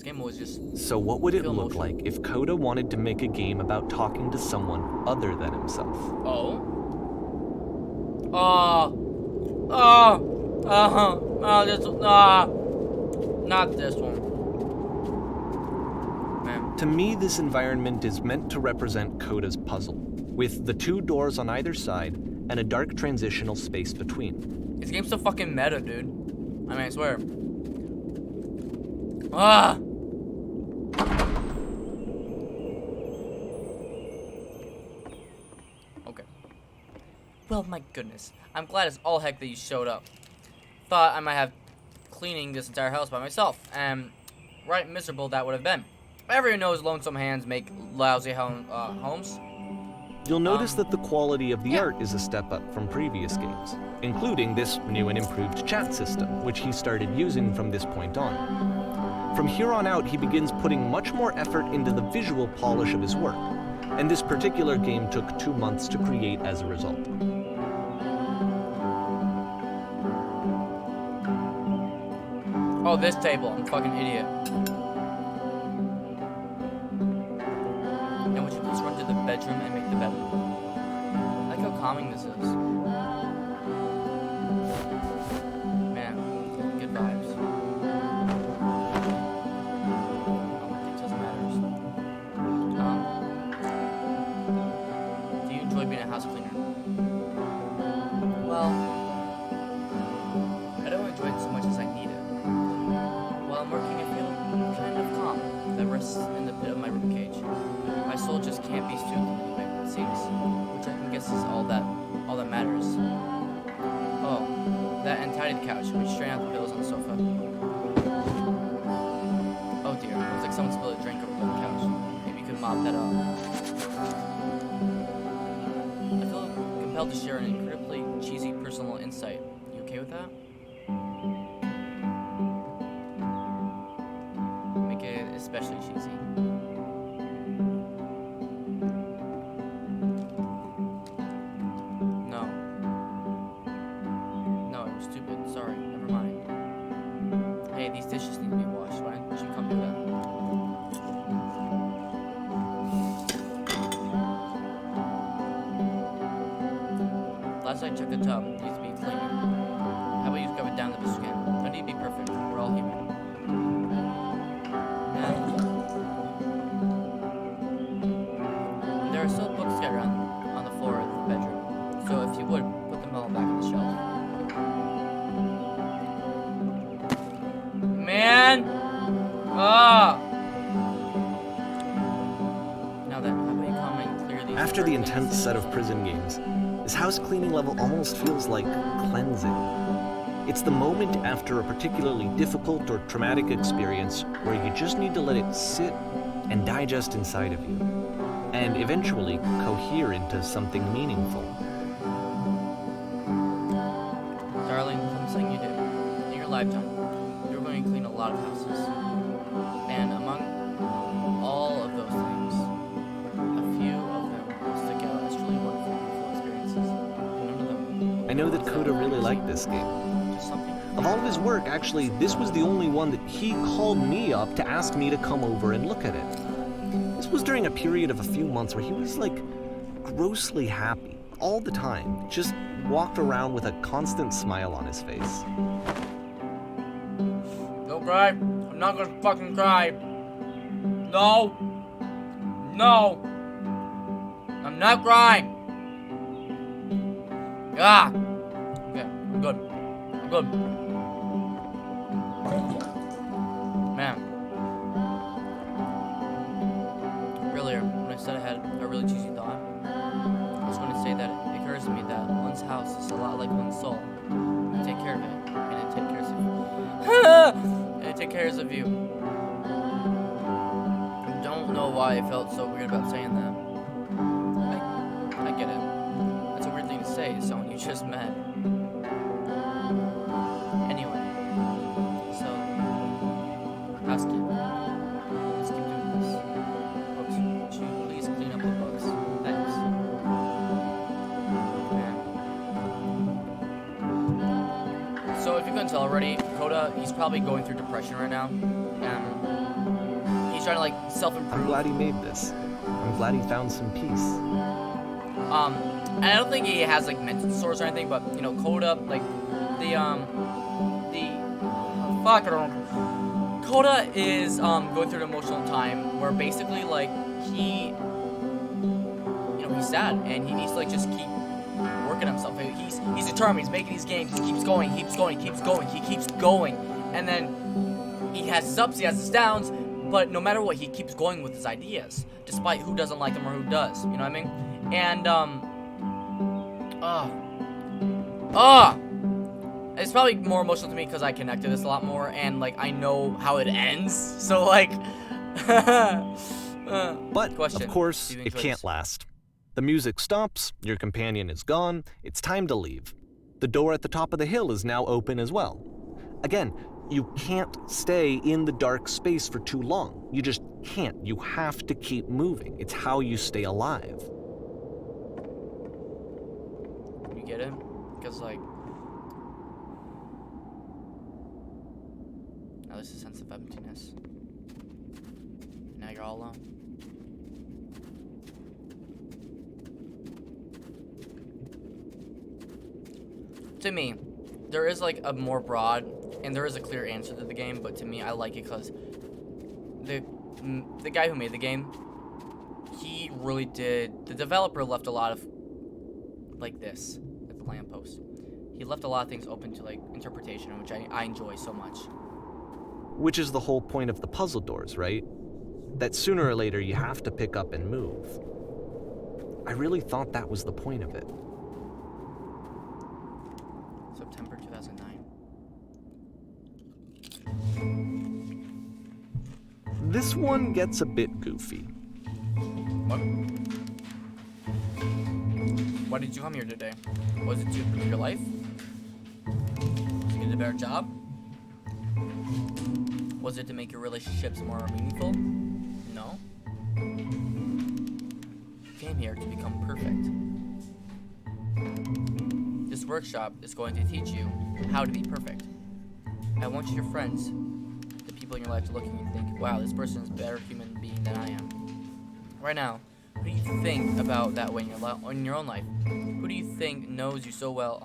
This game was just... So what would it Feel look emotional. like if Coda wanted to make a game about talking to someone other than himself? Oh? Not this one. Man. To me, this environment is meant to represent Coda's puzzle, with the 2 doors on either side and a dark transitional space between. This game's so fucking meta, dude. I mean, I swear. Ah! Okay. Well, my goodness. I'm glad as all heck that you showed up. Thought I might have cleaning this entire house by myself, and right miserable that would have been. Everyone knows lonesome hands make lousy homes. You'll notice that the quality of the yeah. art is a step up from previous games, including this new and improved chat system, which he started using from this point on. From here on out, he begins putting much more effort into the visual polish of his work, and this particular game took 2 months to create as a result. Oh, this table. I'm a fucking idiot. Now, would you please run to the bedroom and make the bed? I like how calming this is. Man, good vibes. Details matters. Do you enjoy being a house cleaner? Well, I don't enjoy it so much as I need it. While I'm working, I feel kind of calm that rests in the pit of my ribcage. My soul just can't be soothed the way it seems, which I can guess is all that matters. Oh, that untidy couch, which straighten out the pillows on the sofa. Oh dear, looks like someone spilled a drink over the couch. Maybe you could mop that up. I feel compelled to share an incredibly cheesy personal insight. You okay with that? Make it especially cheesy. No. No, it was stupid. Sorry. Never mind. Hey, these dishes need to be washed. Why don't you come do that? Last I checked, the tub needs to be clean. How about you scrub it down the best you can? No need to be perfect. We're all human. There are still books scattered on the floor of the bedroom, so if you would, put them all back on the shelf. Man! Ah! Now then, how about you come and clear these... After the curtains? intense set of prison games, this house cleaning level almost feels like cleansing. It's the moment after a particularly difficult or traumatic experience where you just need to let it sit and digest inside of you, and eventually cohere into something meaningful. Darling, something you do. In your lifetime, you're going to clean a lot of houses. And among all of those things, a few of them will stick out as truly wonderful experiences. And none of them... I know that Coda really liked this game. Just something... Of all of his work, actually, this was the only one that he called me up to ask me to come over and look at it. This was during a period of a few months where he was, like, grossly happy all the time. Just walked around with a constant smile on his face. Don't cry. I'm not gonna fucking cry. No. No. I'm not crying. Ah. Okay, I'm good. I'm good. Man. Earlier, when I said I had a really cheesy thought, I was going to say that it occurs to me that one's house is a lot like one's soul. You take care of it, and it takes care of you. And it takes care of you. I don't know why I felt so weird about saying that. I get it. That's a weird thing to say to someone you just met. Anyway, so housekeeping. Let's keep doing this. Folks, would you please clean up the books? Thanks. So if you couldn't tell already, Coda, he's probably going through depression right now. he's trying to like self-improve. I'm glad he made this. I'm glad he found some peace. And I don't think he has like mental disorders or anything, but you know, Coda, like fuck, I don't know. Coda is going through an emotional time where basically like he, you know, he's sad and he needs to like just keep working himself. He's determined. He's making these games. He keeps going. He keeps going, and then he has his ups, he has his downs. But no matter what, he keeps going with his ideas, despite who doesn't like them or who does. You know what I mean? And it's probably more emotional to me because I connect to this a lot more, and like I know how it ends. So like, But question. of course, Do you it enjoy can't this? last. The music stops, your companion is gone, it's time to leave. The door at the top of the hill is now open as well. Again, you can't stay in the dark space for too long. You just can't. You have to keep moving. It's how you stay alive. You get it? Because like, now there's a sense of emptiness. Now you're all alone. To me, there is like a more broad, and there is a clear answer to the game, but to me, I like it because the guy who made the game, he really did, the developer left a lot of, like this, at the lamppost. He left a lot of things open to like interpretation, which I enjoy so much. Which is the whole point of the puzzle doors, right? That sooner or later you have to pick up and move. I really thought that was the point of it. September 2009. This one gets a bit goofy. What? Why did you come here today? Was it to improve your life? To get a better job? Was it to make your relationships more meaningful? No. You came here to become perfect. This workshop is going to teach you how to be perfect. I want your friends, the people in your life, to look at you and think, wow, this person is a better human being than I am. Right now, who do you think about that way in your own life? Who do you think knows you so well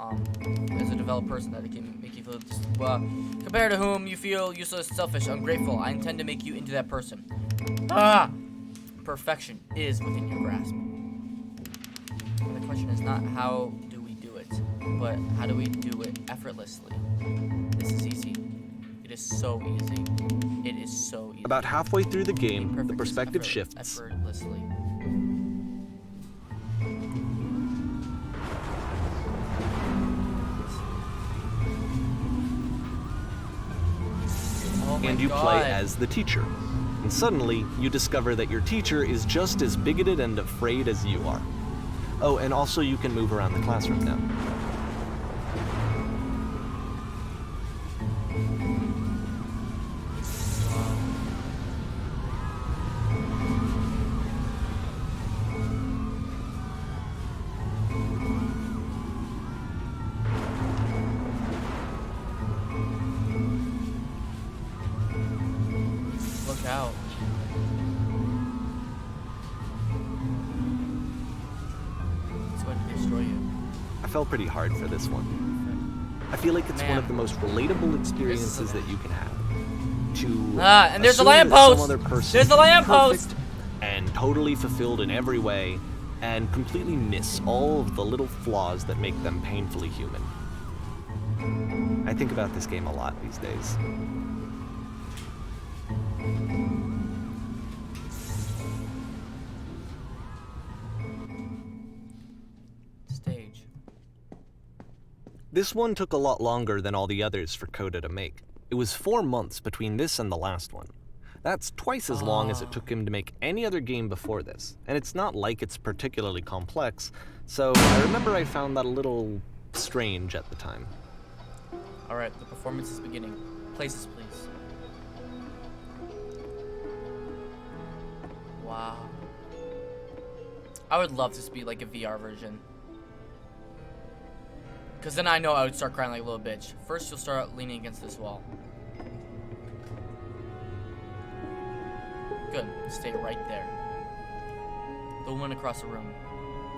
as a developed person that it can make you feel compared to whom you feel useless, selfish, ungrateful? I intend to make you into that person. Perfection is within your grasp. And the question is not how do we do it, but how do we do it effortlessly? This is easy. It is so easy. It is so easy. About halfway through the Being game, the perfect is perspective shifts. effortlessly. Oh my And you God. play as the teacher. And suddenly, you discover that your teacher is just as bigoted and afraid as you are. Oh, and also you can move around the classroom now. Look out. It's going to destroy you. I felt pretty hard for this one. I feel like it's one of the most relatable experiences that you can have. To And there's a assume that lamppost! some other person There's a is lamppost! perfect and totally fulfilled in every way, and completely miss all of the little flaws that make them painfully human. I think about this game a lot these days. Stage. This one took a lot longer than all the others for Coda to make. It was 4 months between this and the last one. That's twice as long as it took him to make any other game before this, and it's not like it's particularly complex, so I remember I found that a little strange at the time. Alright, the performance is beginning. Places, please. Wow. I would love this to be like a VR version. Because then I know I would start crying like a little bitch. First, you'll start leaning against this wall. Good. Stay right there. The woman across the room,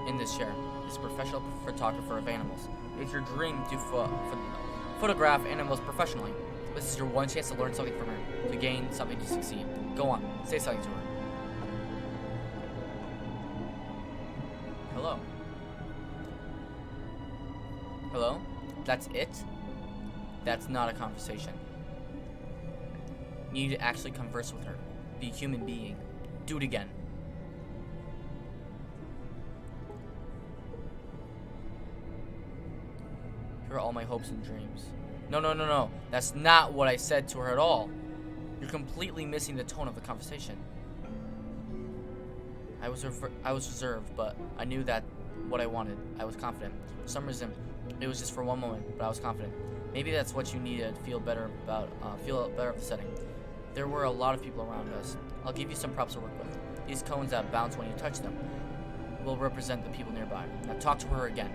in this chair, is a professional photographer of animals. It's your dream to photograph animals professionally. This is your one chance to learn something from her, to gain something to succeed. Go on, say something to her. Hello? Hello? That's it? That's not a conversation. You need to actually converse with her. Be a human being. Do it again. Here are all my hopes and dreams. No. That's not what I said to her at all. You're completely missing the tone of the conversation. I was reserved, but I knew that what I wanted. I was confident. For some reason, it was just for one moment, but I was confident. Maybe that's what you needed to feel better about the setting. There were a lot of people around us. I'll give you some props to work with. These cones that bounce when you touch them will represent the people nearby. Now talk to her again.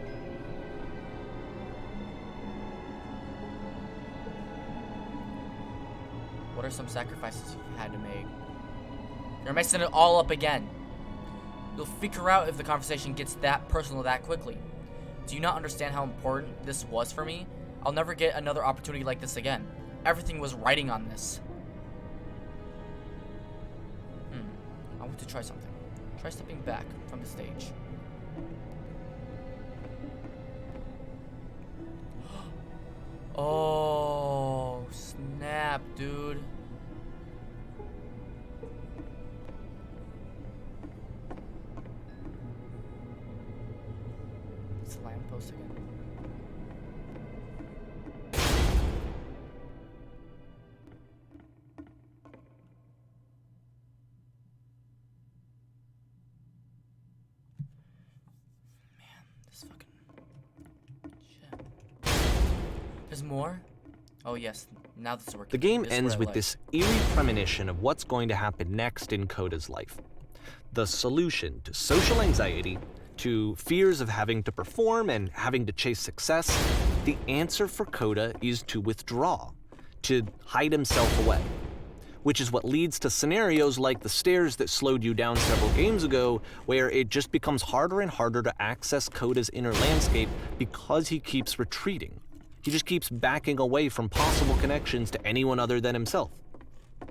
What are some sacrifices you've had to make? You're messing it all up again. You'll figure out if the conversation gets that personal that quickly. Do you not understand how important this was for me? I'll never get another opportunity like this again. Everything was riding on this. I want to try something. Try stepping back from the stage. Oh, snap, dude. It's a lamppost again. There's more? Oh yes, now this is working. The game ends with this eerie premonition of what's going to happen next in Coda's life. The solution to social anxiety, to fears of having to perform and having to chase success, the answer for Coda is to withdraw, to hide himself away. Which is what leads to scenarios like the stairs that slowed you down several games ago, where it just becomes harder and harder to access Coda's inner landscape because he keeps retreating. He just keeps backing away from possible connections to anyone other than himself.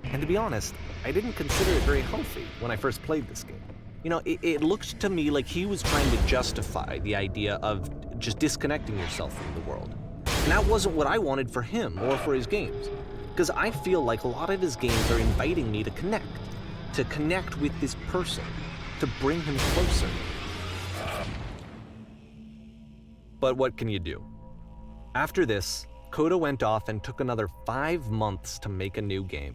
And to be honest, I didn't consider it very healthy when I first played this game. You know, it looked to me like he was trying to justify the idea of just disconnecting yourself from the world. And that wasn't what I wanted for him or for his games. Because I feel like a lot of his games are inviting me to connect with this person, to bring him closer. But what can you do? After this, Coda went off and took another 5 months to make a new game.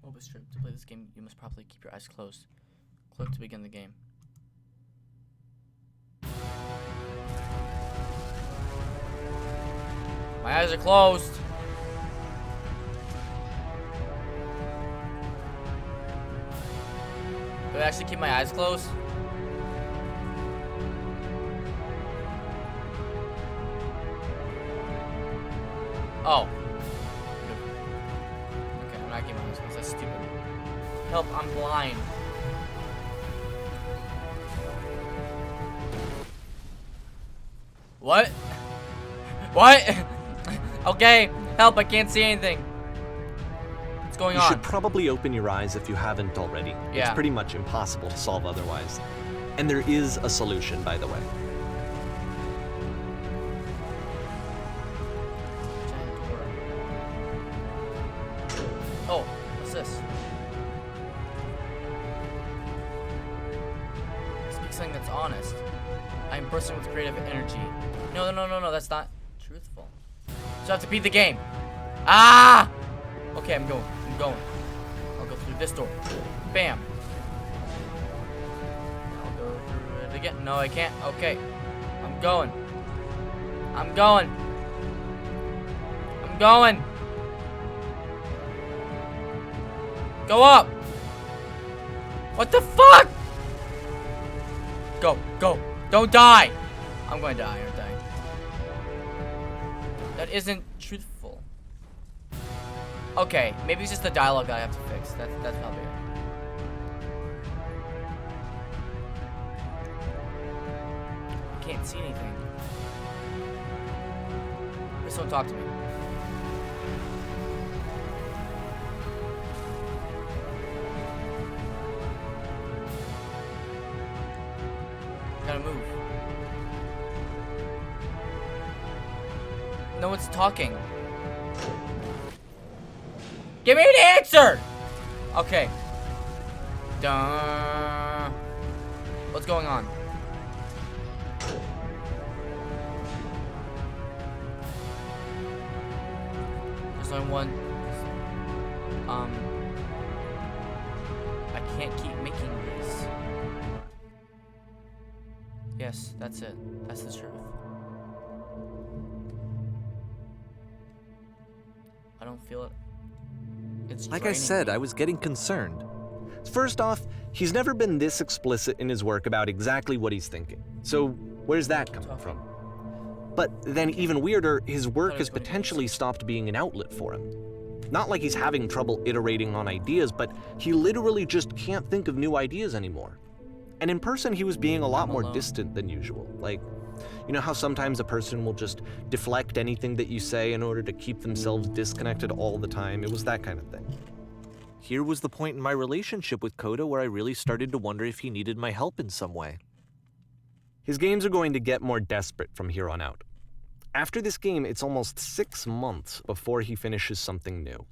Mobus Trip. To play this game, you must probably keep your eyes closed. Click to begin the game. My eyes are closed. Do I actually keep my eyes closed? Oh. Okay, I'm not keeping my eyes closed. That's stupid. Help, I'm blind. What? What? Okay, help, I can't see anything. What's going on? You should probably open your eyes if you haven't already. Yeah. It's pretty much impossible to solve otherwise. And there is a solution, by the way. Oh, what's this? Speak something that's honest. I am bursting with creative energy. No, that's not truthful. So I have to beat the game. Ah! Okay, I'm going. I'll go through this door. Bam. I'll go through it again. No, I can't. Okay. I'm going. Go up. What the fuck? Go. Don't die. I'm going to die, aren't I? that isn't truthful. Okay, maybe it's just the dialogue that I have to fix. That's probably it. I can't see anything. Please don't talk to me. Gotta move. No one's talking. Give me an answer! Okay. Duh. What's going on? There's only one. I can't keep making these. Yes, that's it. That's the truth. I don't feel it. It's Like I draining said, me. I was getting concerned. First off, he's never been this explicit in his work about exactly what he's thinking. So where's that coming from? But then even weirder, his work has potentially stopped being an outlet for him. Not like he's having trouble iterating on ideas, but he literally just can't think of new ideas anymore. And in person, he was being a lot more distant than usual. Like, you know how sometimes a person will just deflect anything that you say in order to keep themselves disconnected all the time? It was that kind of thing. Here was the point in my relationship with Coda where I really started to wonder if he needed my help in some way. His games are going to get more desperate from here on out. After this game, it's almost 6 months before he finishes something new.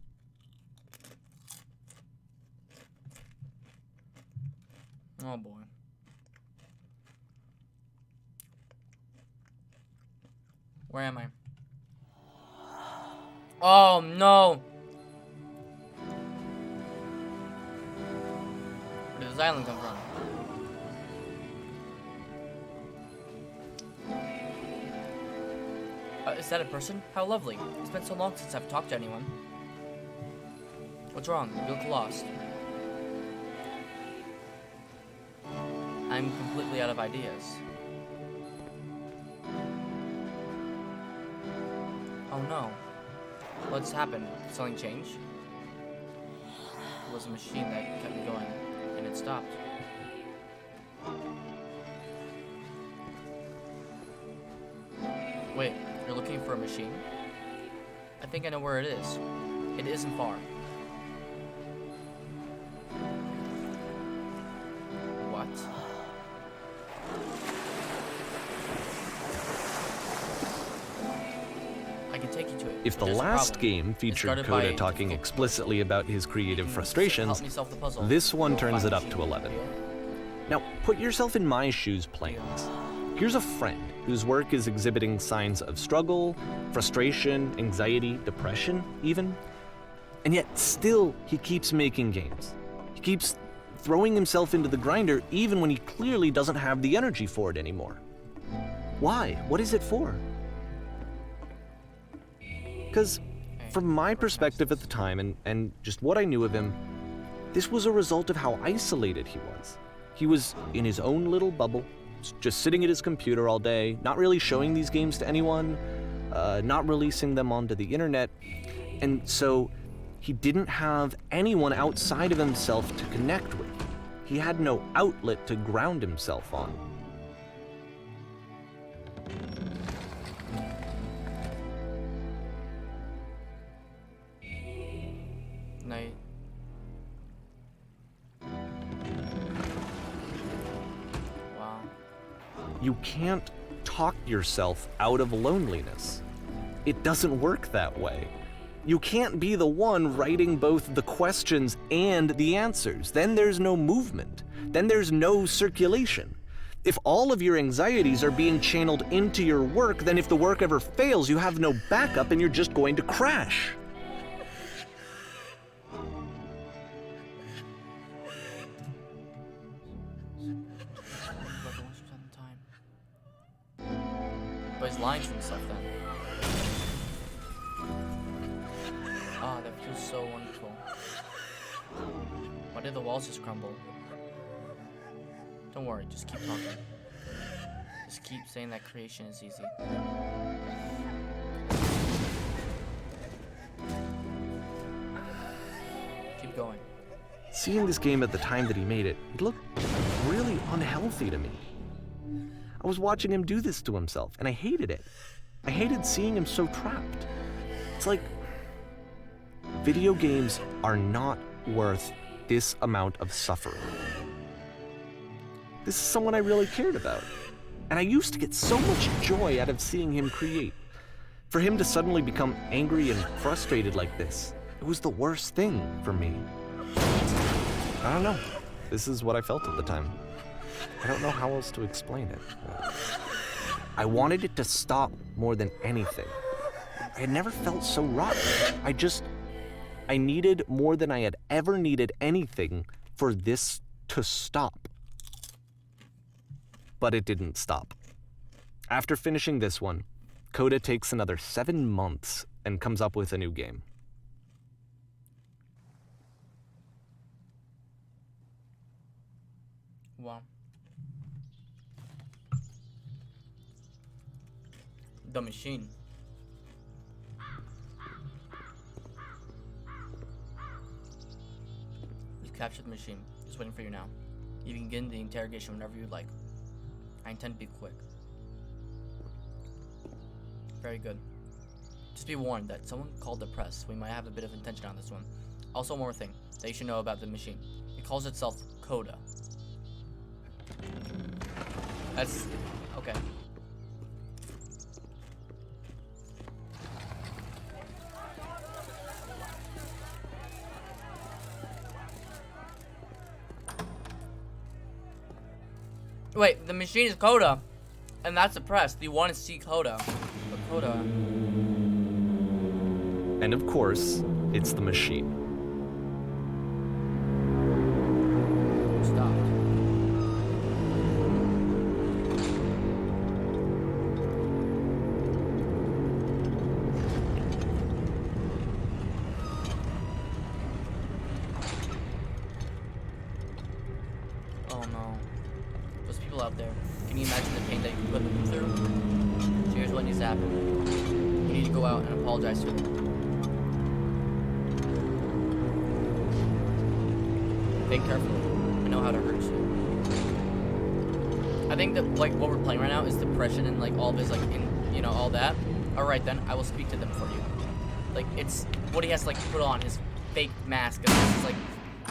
Oh boy. Where am I? Oh no! Where did this island come from? Is that a person? How lovely. It's been so long since I've talked to anyone. What's wrong? You look lost. I'm completely out of ideas. Oh no. What's happened? Did something change? It was a machine that kept me going, and it stopped. Wait, you're looking for a machine? I think I know where it is. It isn't far. What? I can take you to it. If the There's a last problem. game It's featured guarded Coda by talking difficult- explicitly about his creative Help frustrations, me solve the puzzle. this one We'll turns find it the up to machine. 11. Deal? Now, put yourself in my shoes playing this. Here's a friend whose work is exhibiting signs of struggle, frustration, anxiety, depression, even. And yet, still, he keeps making games. He keeps throwing himself into the grinder even when he clearly doesn't have the energy for it anymore. Why? What is it for? Because, from my perspective at the time and just what I knew of him, this was a result of how isolated he was. He was in his own little bubble, just sitting at his computer all day, not really showing these games to anyone, not releasing them onto the internet, and so he didn't have anyone outside of himself to connect with. He had no outlet to ground himself on. Night. Wow. You can't talk yourself out of loneliness. It doesn't work that way. You can't be the one writing both the questions and the answers. Then there's no movement. Then there's no circulation. If all of your anxieties are being channeled into your work, then if the work ever fails, you have no backup and you're just going to crash. But he's lying to himself then. Ah, that feels so wonderful. Why did the walls just crumble? Don't worry, just keep talking. Just keep saying that creation is easy. Keep going. Seeing this game at the time that he made it, it looked really unhealthy to me. I was watching him do this to himself, and I hated it. I hated seeing him so trapped. It's like, video games are not worth this amount of suffering. This is someone I really cared about, and I used to get so much joy out of seeing him create. For him to suddenly become angry and frustrated like this, it was the worst thing for me. I don't know. This is what I felt at the time. I don't know how else to explain it. I wanted it to stop more than anything. I had never felt so rotten. I needed more than I had ever needed anything for this to stop. But it didn't stop. After finishing this one, Coda takes another 7 months and comes up with a new game. Wow. The Machine. You've captured the machine. It's waiting for you now. You can begin the interrogation whenever you'd like. I intend to be quick. Very good. Just be warned that someone called the press. We might have a bit of attention on this one. Also, one more thing that you should know about the machine. It calls itself Coda. That's okay. Wait, the machine is Coda, and that's the press. Do you want to see Coda? But Coda. And of course, it's the machine. Stopped. Oh no. Those people out there. Can you imagine the pain that you put them through? So here's what needs to happen. You need to go out and apologize to them. Think carefully. I know how to hurt you. I think that like what we're playing right now is depression and like all of his like all that. Alright then, I will speak to them for you. Like it's what he has to like put on, his fake mask, and this is like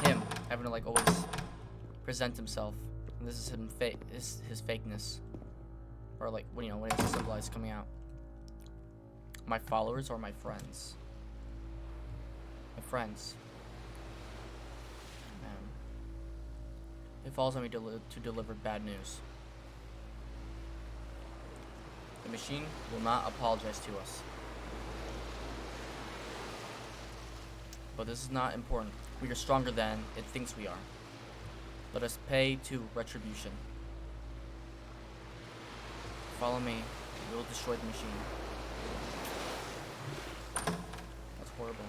him having to like always present himself. And this is him his fakeness. Or like what he has to symbolize coming out. My followers or my friends? My friends. It falls on me to deliver bad news. The machine will not apologize to us. But this is not important. We are stronger than it thinks we are. Let us pay to retribution. Follow me. We will destroy the machine. That's horrible.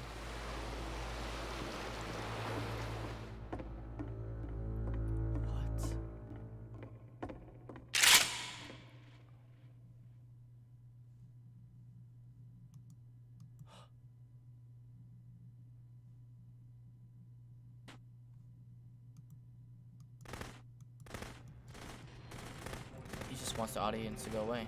Wants the audience to go away.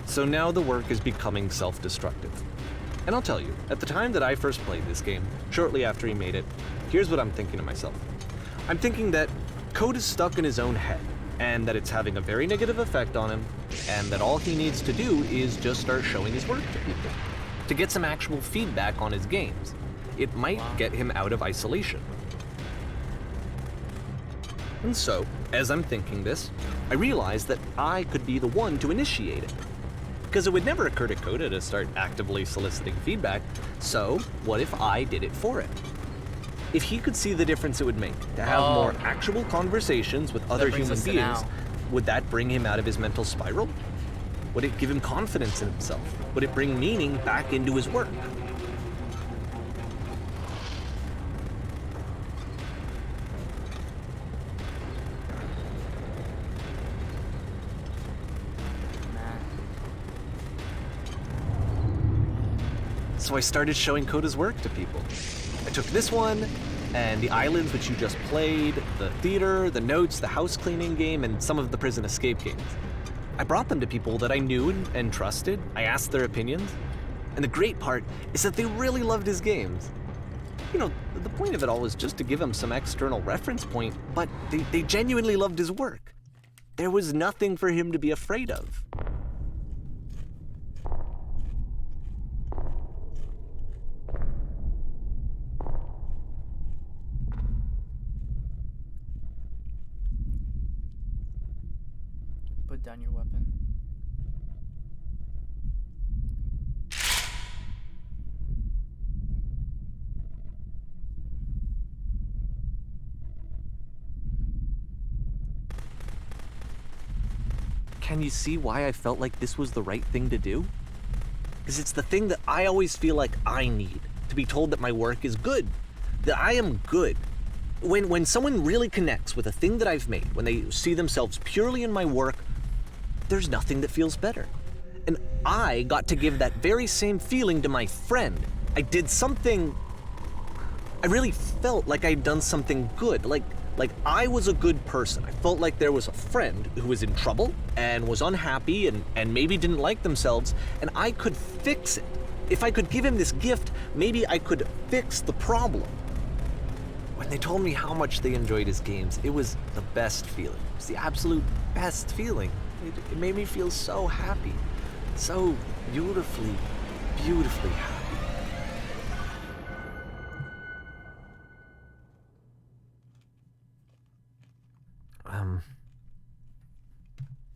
So now the work is becoming self-destructive. And I'll tell you, at the time that I first played this game, shortly after he made it, here's what I'm thinking to myself. I'm thinking that Code is stuck in his own head, and that it's having a very negative effect on him, and that all he needs to do is just start showing his work to people, to get some actual feedback on his games. It might get him out of isolation. And so, as I'm thinking this, I realize that I could be the one to initiate it. Because it would never occur to Coda to start actively soliciting feedback, so what if I did it for him? If he could see the difference it would make to have more actual conversations with other human beings, would that bring him out of his mental spiral? Would it give him confidence in himself? Would it bring meaning back into his work? So I started showing Coda's work to people. I took this one, and the islands which you just played, the theater, the notes, the house cleaning game, and some of the prison escape games. I brought them to people that I knew and trusted. I asked their opinions. And the great part is that they really loved his games. You know, the point of it all was just to give him some external reference point, but they genuinely loved his work. There was nothing for him to be afraid of. Put down your weapon. Can you see why I felt like this was the right thing to do? Because it's the thing that I always feel like I need, to be told that my work is good, that I am good. When someone really connects with a thing that I've made, when they see themselves purely in my work, there's nothing that feels better. And I got to give that very same feeling to my friend. I did something, I really felt like I'd done something good, like I was a good person. I felt like there was a friend who was in trouble and was unhappy and maybe didn't like themselves, and I could fix it. If I could give him this gift, maybe I could fix the problem. When they told me how much they enjoyed his games, it was the best feeling. It was the absolute best feeling. It made me feel so happy, so beautifully, beautifully happy.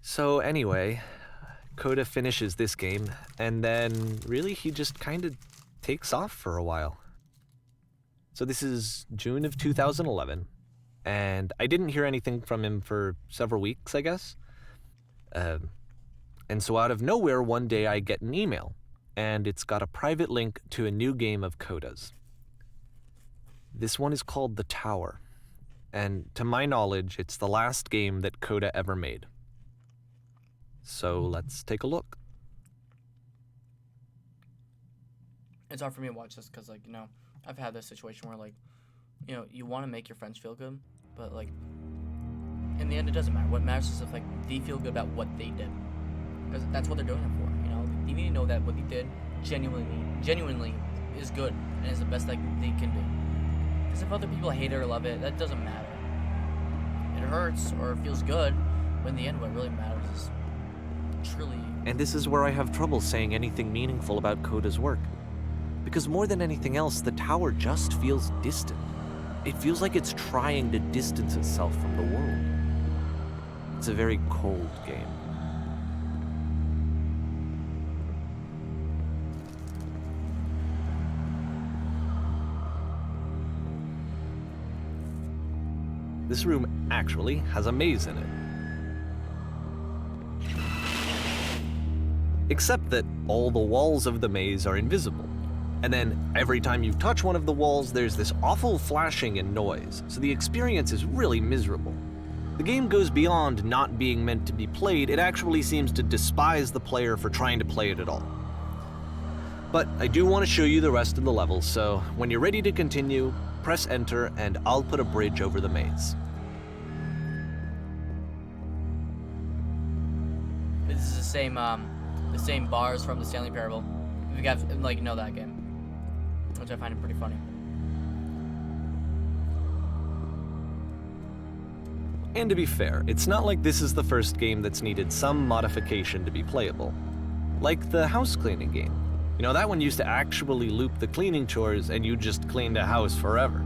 So anyway, Coda finishes this game, and then really he just kind of takes off for a while. So this is June of 2011, and I didn't hear anything from him for several weeks, I guess. And so out of nowhere, one day I get an email, and it's got a private link to a new game of Coda's. This one is called The Tower, and to my knowledge, it's the last game that Coda ever made. So let's take a look. It's hard for me to watch this because, like, you know, I've had this situation where, like, you know, you want to make your friends feel good, but, like, in the end, it doesn't matter. What matters is if, like, they feel good about what they did. Because that's what they're doing it for, you know? They need to know that what they did genuinely is good and is the best that they can do. Because if other people hate it or love it, that doesn't matter. It hurts or it feels good, but in the end, what really matters is truly... And this is where I have trouble saying anything meaningful about Coda's work. Because more than anything else, The Tower just feels distant. It feels like it's trying to distance itself from the world. It's a very cold game. This room actually has a maze in it. Except that all the walls of the maze are invisible. And then every time you touch one of the walls, there's this awful flashing and noise, so the experience is really miserable. The game goes beyond not being meant to be played, it actually seems to despise the player for trying to play it at all. But I do want to show you the rest of the levels, so when you're ready to continue, press enter and I'll put a bridge over the maze. This is the same bars from the Stanley Parable. If you guys, like, know that game. Which I find it pretty funny. And to be fair, it's not like this is the first game that's needed some modification to be playable. Like the house cleaning game. You know, that one used to actually loop the cleaning chores and you just cleaned a house forever.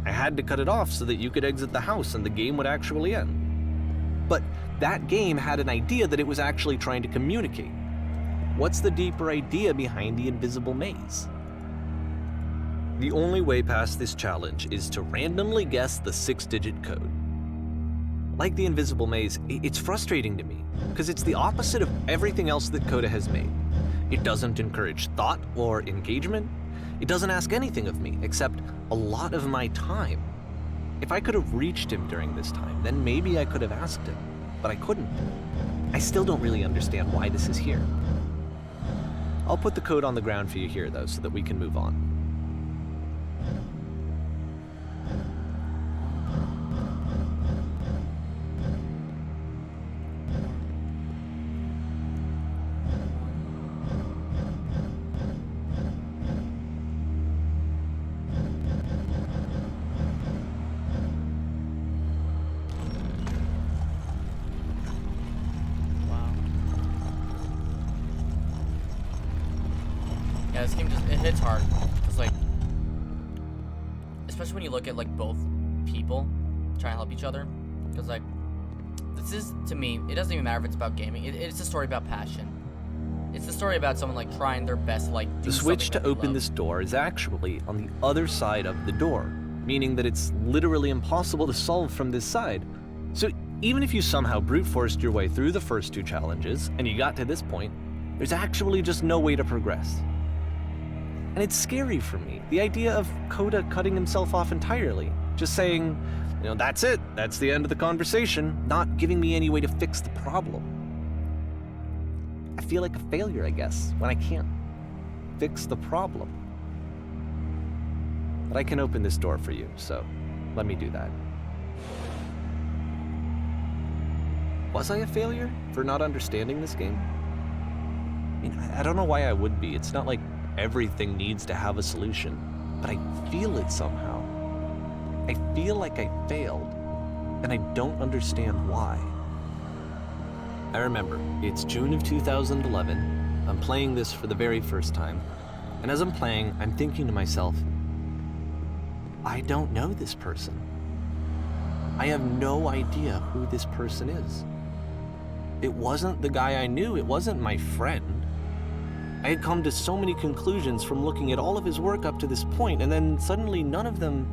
I had to cut it off so that you could exit the house and the game would actually end. But that game had an idea that it was actually trying to communicate. What's the deeper idea behind the invisible maze? The only way past this challenge is to randomly guess the 6-digit code. Like the invisible maze, it's frustrating to me, because it's the opposite of everything else that Coda has made. It doesn't encourage thought or engagement. It doesn't ask anything of me, except a lot of my time. If I could have reached him during this time, then maybe I could have asked him, but I couldn't. I still don't really understand why this is here. I'll put the code on the ground for you here, though, so that we can move on. Wow. Yeah, this game it hits hard. It's like, especially when you look at like both people trying to help each other. Because like, this is, to me, it doesn't even matter if it's about gaming. It's a story about passion. It's a story about someone like trying their best to like do The switch something to that they open love. this door is actually on the other side of the door, meaning that it's literally impossible to solve from this side. So even if you somehow brute forced your way through the first 2 challenges and you got to this point, there's actually just no way to progress. And it's scary for me, the idea of Coda cutting himself off entirely, just saying, that's it, that's the end of the conversation, not giving me any way to fix the problem. I feel like a failure, I guess, when I can't fix the problem. But I can open this door for you, so let me do that. Was I a failure for not understanding this game? I mean, I don't know why I would be. It's not like everything needs to have a solution, but I feel it somehow. I feel like I failed, and I don't understand why. I remember, it's June of 2011. I'm playing this for the very first time, and as I'm playing, I'm thinking to myself, I don't know this person. I have no idea who this person is. It wasn't the guy I knew, it wasn't my friend. I had come to so many conclusions from looking at all of his work up to this point, and then suddenly none of them...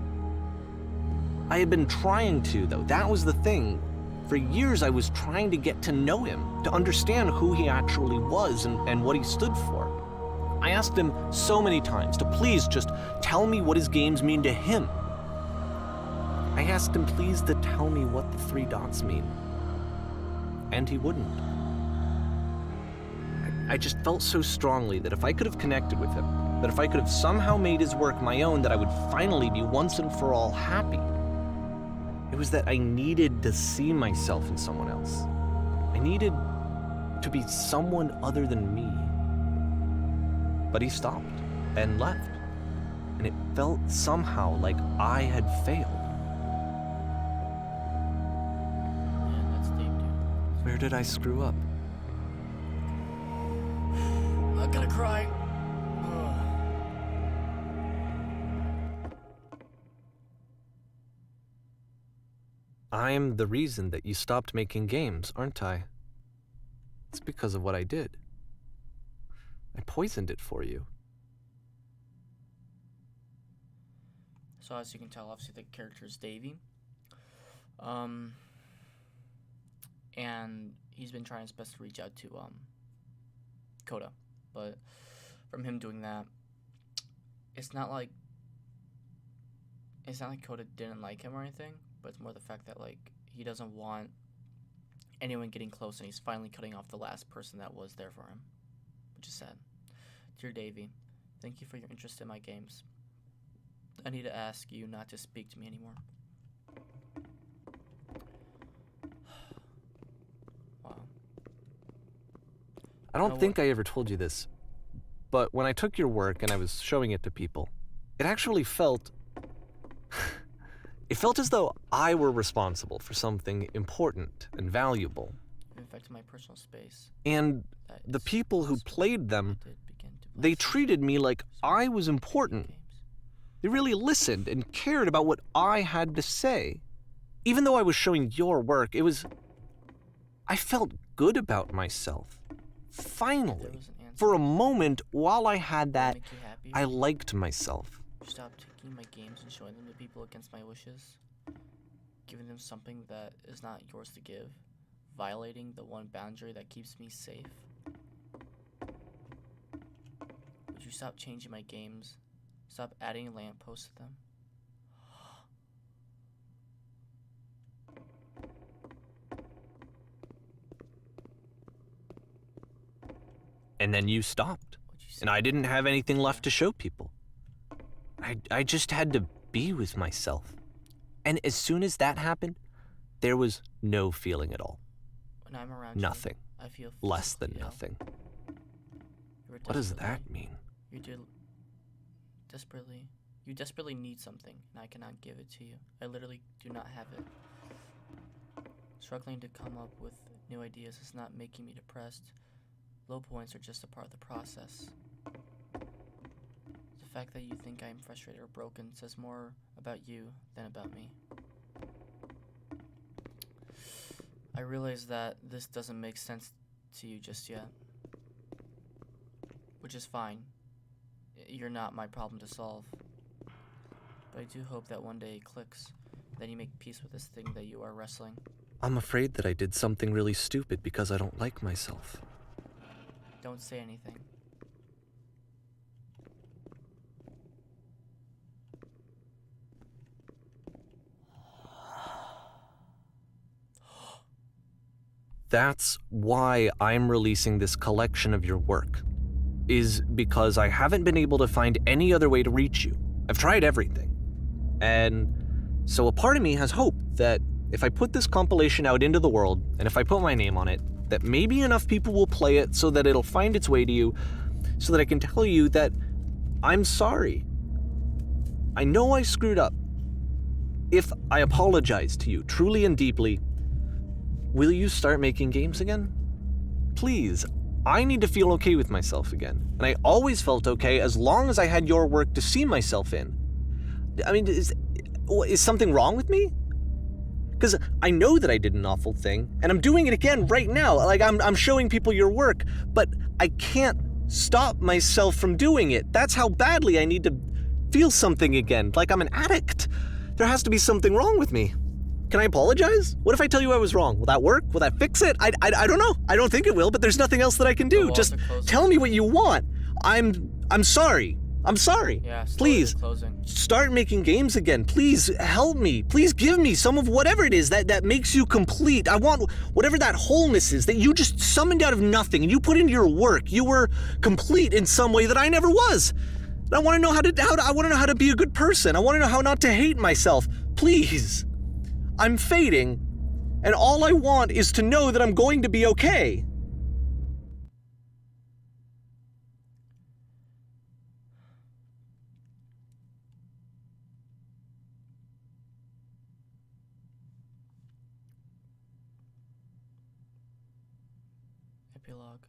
I had been trying to, though. That was the thing. For years, I was trying to get to know him, to understand who he actually was and what he stood for. I asked him so many times to please just tell me what his games mean to him. I asked him please to tell me what the 3 dots mean. And he wouldn't. I just felt so strongly that if I could have connected with him, that if I could have somehow made his work my own, that I would finally be once and for all happy. It was that I needed to see myself in someone else. I needed to be someone other than me. But he stopped and left, and it felt somehow like I had failed. Man, that's deep, dude. Where did I screw up? I'm gonna cry. I'm the reason that you stopped making games, aren't I? It's because of what I did. I poisoned it for you. So as you can tell, obviously the character is Davey. And he's been trying his best to reach out to Coda, but from him doing that, it's not like Coda didn't like him or anything, but it's more the fact that like he doesn't want anyone getting close, and he's finally cutting off the last person that was there for him, which is sad. Dear Davey, thank you for your interest in my games. I need to ask you not to speak to me anymore. Wow. I don't think I ever told you this, but when I took your work and I was showing it to people, it actually felt... it felt as though I were responsible for something important and valuable. It affected my personal space. And That the is people who possible. played them, I did begin to they bless treated me like I was important. games. They really listened and cared about what I had to say. Even though I was showing your work, I felt good about myself. There Finally. was an answer. For a moment, while I had Would that, make you happy? I liked myself. Stop taking my games and showing them to people against my wishes. Giving them something that is not yours to give. Violating the one boundary that keeps me safe. Would you stop changing my games? Stop adding lampposts to them? And then you stopped. Would you and I didn't have anything left to show people. I just had to be with myself. And as soon as that happened, there was no feeling at all. When I'm around Nothing. you, I feel Less than physically ill. nothing. You are What does desperately- that mean? You desperately need something, and I cannot give it to you. I literally do not have it. Struggling to come up with new ideas is not making me depressed. Low points are just a part of the process. The fact that you think I am frustrated or broken says more about you than about me. I realize that this doesn't make sense to you just yet, which is fine. You're not my problem to solve. But I do hope that one day it clicks, that you make peace with this thing that you are wrestling. I'm afraid that I did something really stupid because I don't like myself. Don't say anything. That's why I'm releasing this collection of your work, is because I haven't been able to find any other way to reach you. I've tried everything. And so a part of me has hope that if I put this compilation out into the world, and if I put my name on it, that maybe enough people will play it so that it'll find its way to you, so that I can tell you that I'm sorry. I know I screwed up. If I apologize to you truly and deeply, will you start making games again? Please, I need to feel okay with myself again. And I always felt okay as long as I had your work to see myself in. I mean, is something wrong with me? Because I know that I did an awful thing, and I'm doing it again right now. Like, I'm showing people your work, but I can't stop myself from doing it. That's how badly I need to feel something again, like I'm an addict. There has to be something wrong with me. Can I apologize? What if I tell you I was wrong? Will that work? Will that fix it? I don't know. I don't think it will, but there's nothing else that I can The do. walls Just are closing. tell me what you want. I'm sorry. I'm sorry. Yeah, slowly Please, closing. start making games again. Please help me. Please give me some of whatever it is that makes you complete. I want whatever that wholeness is that you just summoned out of nothing and you put into your work. You were complete in some way that I never was. And I want to know I want to know how to be a good person. I want to know how not to hate myself. Please. I'm fading, and all I want is to know that I'm going to be okay. Epilogue.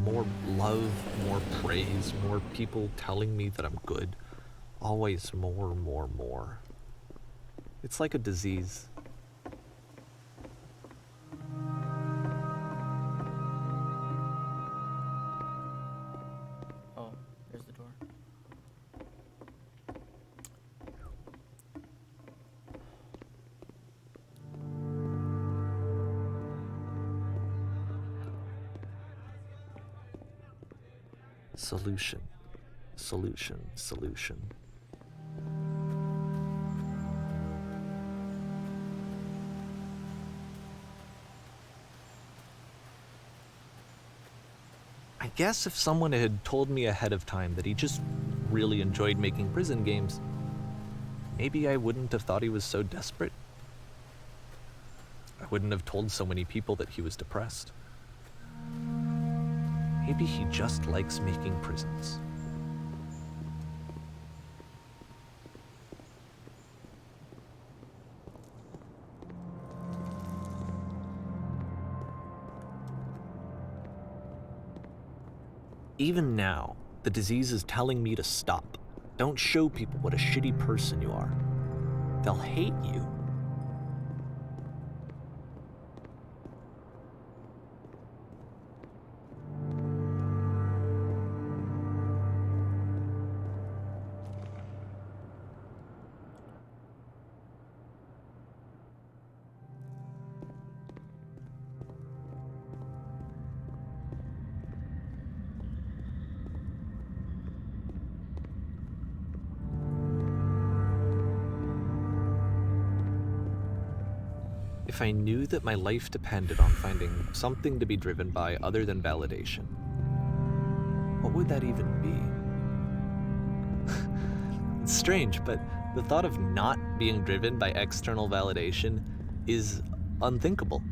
More love, more praise, more people telling me that I'm good. Always more. It's like a disease. Oh, there's the door. Solution. I guess if someone had told me ahead of time that he just really enjoyed making prison games, maybe I wouldn't have thought he was so desperate. I wouldn't have told so many people that he was depressed. Maybe he just likes making prisons. Even now, the disease is telling me to stop. Don't show people what a shitty person you are. They'll hate you. if I knew that my life depended on finding something to be driven by other than validation? What would that even be? It's strange, but the thought of not being driven by external validation is unthinkable.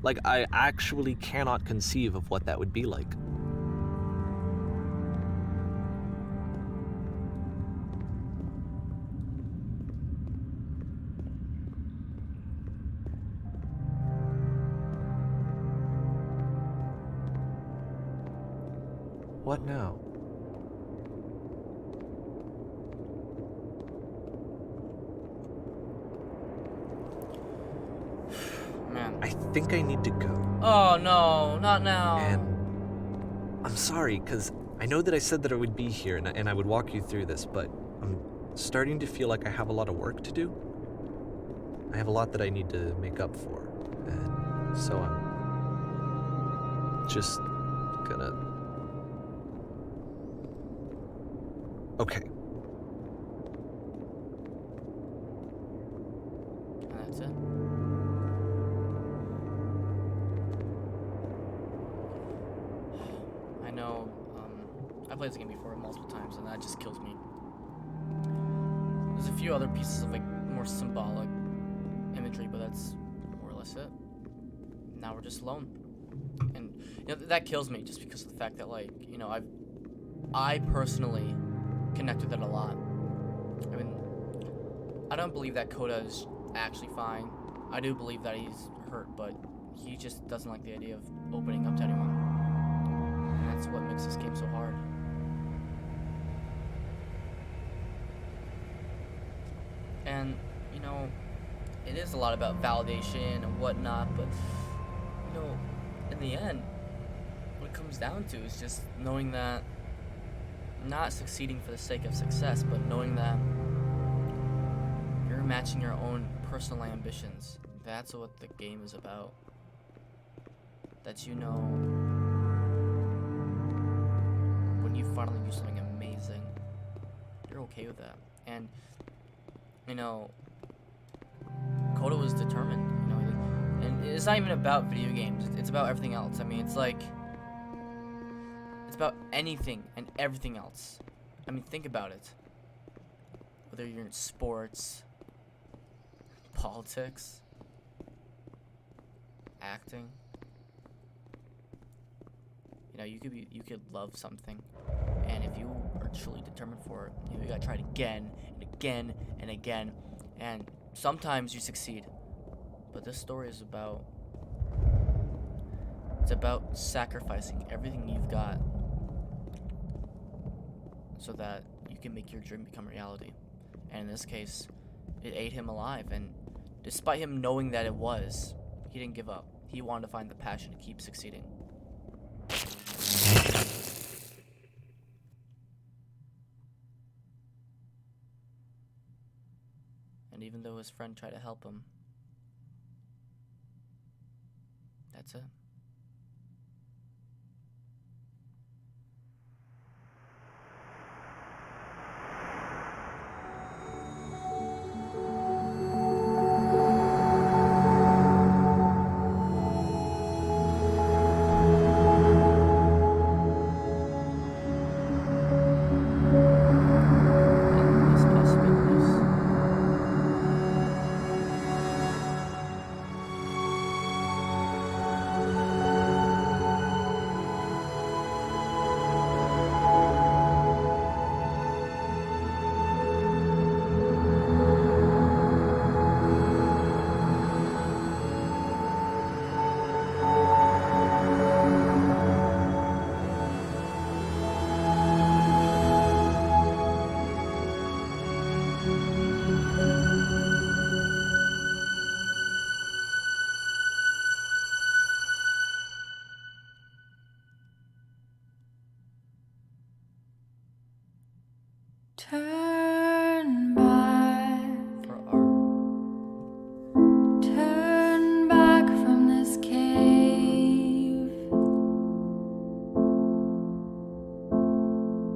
Like, I actually cannot conceive of what that would be like. What now? Man. I think I need to go. Oh no, not now. And I'm sorry, because I know that I said that I would be here and I would walk you through this, but I'm starting to feel like I have a lot of work to do. I have a lot that I need to make up for. And so I'm just gonna... Okay. And that's it. I know, I played this game before multiple times, and that just kills me. There's a few other pieces of, like, more symbolic imagery, but that's more or less it. Now we're just alone. And, you know, that kills me just because of the fact that, like, you know, I personally connect with it a lot. I mean, I don't believe that Coda is actually fine. I do believe that he's hurt, but he just doesn't like the idea of opening up to anyone. And that's what makes this game so hard. And, you know, it is a lot about validation and whatnot, but, you know, in the end, what it comes down to is just knowing that not succeeding for the sake of success, but knowing that you're matching your own personal ambitions. That's what the game is about. That, you know, when you finally do something amazing, you're okay with that. And, you know, Coda was determined, you know, and it's not even about video games, it's about everything else. I mean, it's like, it's about anything and everything else. I mean, think about it. Whether you're in sports, politics, acting. You know, you could love something, and if you are truly determined for it, you know, you gotta try it again and again and again, and sometimes you succeed. But this story is about, it's about sacrificing everything you've got so that you can make your dream become reality. And in this case, it ate him alive, and despite him knowing that it was, he didn't give up. He wanted to find the passion to keep succeeding. And even though his friend tried to help him, that's it. Endless possibilities. Turn back, For art. turn back from this cave.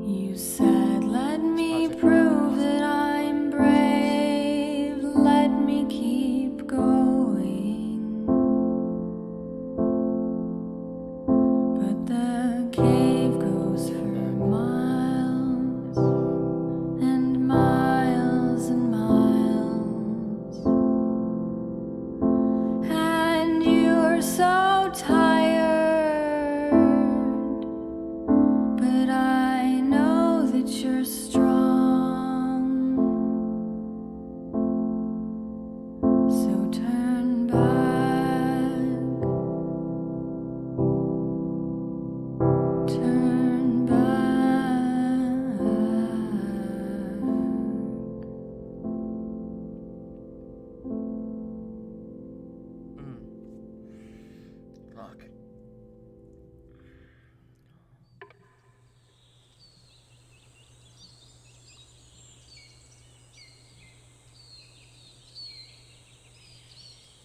You said, let me Project prove that I'm brave. Let me keep going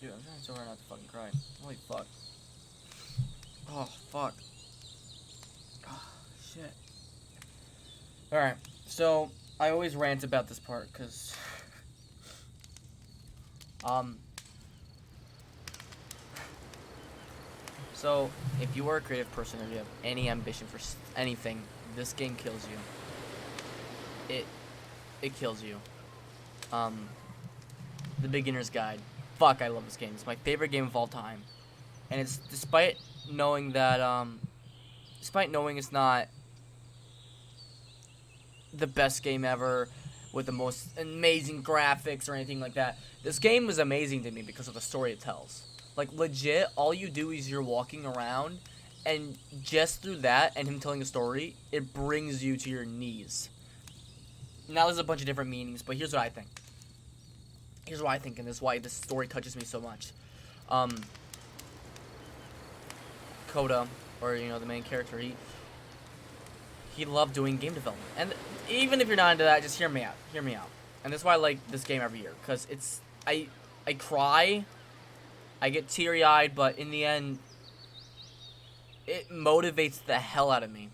Dude, I'm trying so hard not to fucking cry. Holy fuck. Oh, fuck. Oh, shit. Alright, so I always rant about this part, because... So, if you are a creative person or you have any ambition for anything, this game kills you. It kills you. The Beginner's Guide. Fuck, I love this game. It's my favorite game of all time. And it's, despite knowing that, despite knowing it's not the best game ever, with the most amazing graphics or anything like that, this game was amazing to me because of the story it tells. Like, legit, all you do is you're walking around, and just through that and him telling a story, it brings you to your knees. Now, there's a bunch of different meanings, but here's what I think. Here's what I think, and this is why this story touches me so much. Coda, or, you know, the main character, he loved doing game development. And even if you're not into that, just hear me out. Hear me out. And that's why I like this game every year, because it's... I cry... I get teary-eyed, but in the end, it motivates the hell out of me.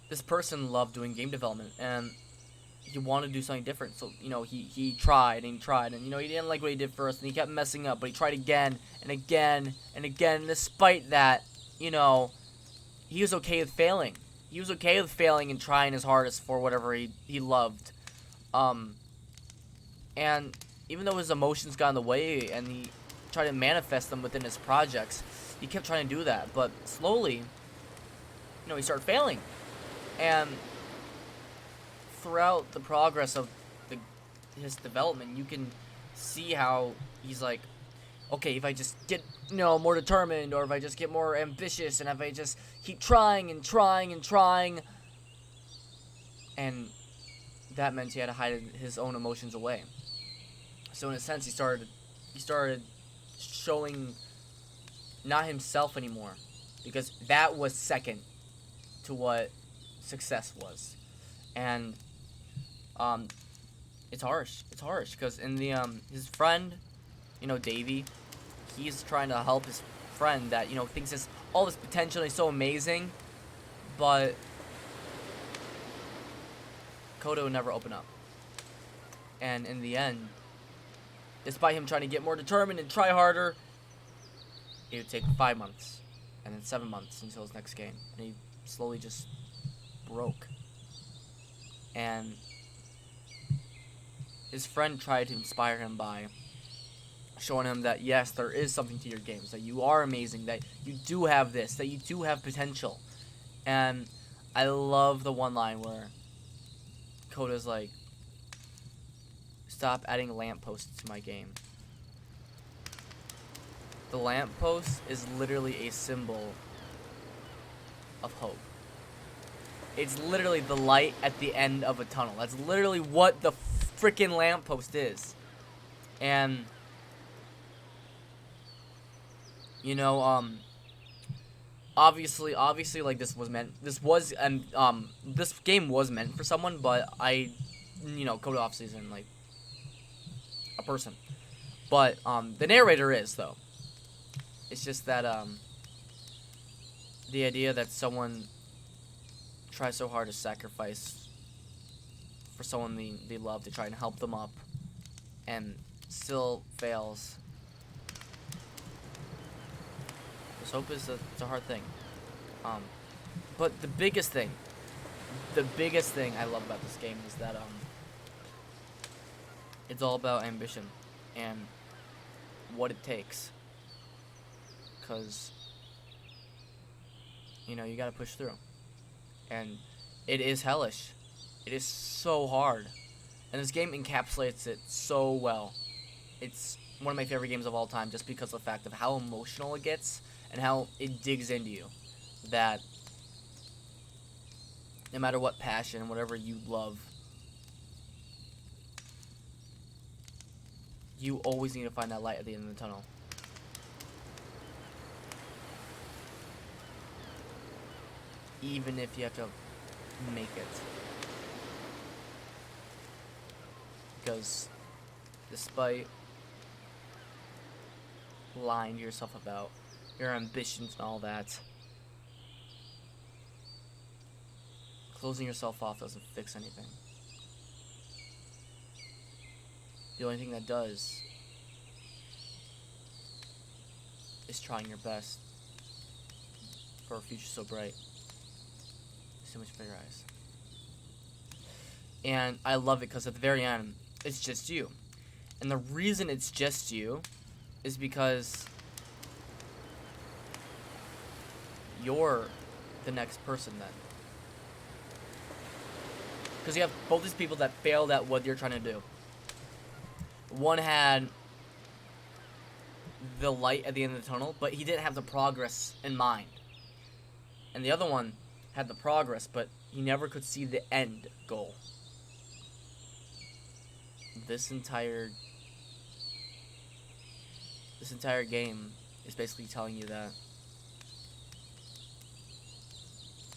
This person loved doing game development, and he wanted to do something different. So, you know, he tried, and he tried, and, you know, he didn't like what he did first, and he kept messing up, but he tried again, and again, and again, and despite that, you know, he was okay with failing. He was okay with failing and trying his hardest for whatever he loved. And... even though his emotions got in the way and he tried to manifest them within his projects, he kept trying to do that. But slowly, you know, he started failing. And throughout the progress of his development, you can see how he's like, okay, if I just get, you know, more determined, or if I just get more ambitious, and if I just keep trying and trying and trying. And that meant he had to hide his own emotions away. So in a sense, he started showing not himself anymore, because that was second to what success was. And it's harsh. It's harsh because in the his friend, you know, Davey, he's trying to help his friend that, you know, thinks this all this potential is so amazing, but Coda would never open up. And in the end, despite him trying to get more determined and try harder, it would take 5 months, and then 7 months until his next game. And he slowly just broke. And his friend tried to inspire him by showing him that, yes, there is something to your games, that you are amazing, that you do have this, that you do have potential. And I love the one line where Coda's like, stop adding lampposts to my game. The lamppost is literally a symbol of hope. It's literally the light at the end of a tunnel. That's literally what the freaking lamppost is. And, you know, obviously, like, this game was meant for someone, but you know, Coda obviously isn't, like, a person. But, the narrator is, though. It's just that, the idea that someone tries so hard to sacrifice for someone they love to try and help them up and still fails. Because hope is it's a hard thing. But the biggest thing I love about this game is that, it's all about ambition and what it takes. Because, you know, you gotta push through. And it is hellish. It is so hard. And this game encapsulates it so well. It's one of my favorite games of all time just because of the fact of how emotional it gets and how it digs into you. That no matter what passion, whatever you love, you always need to find that light at the end of the tunnel. Even if you have to make it. Because despite lying to yourself about your ambitions and all that. Closing yourself off doesn't fix anything. The only thing that does is trying your best for a future so bright. So much for your eyes. And I love it because at the very end, it's just you. And the reason it's just you is because you're the next person then. Because you have both these people that failed at what you're trying to do. One had the light at the end of the tunnel, but he didn't have the progress in mind. And the other one had the progress, but he never could see the end goal. This entire game is basically telling you that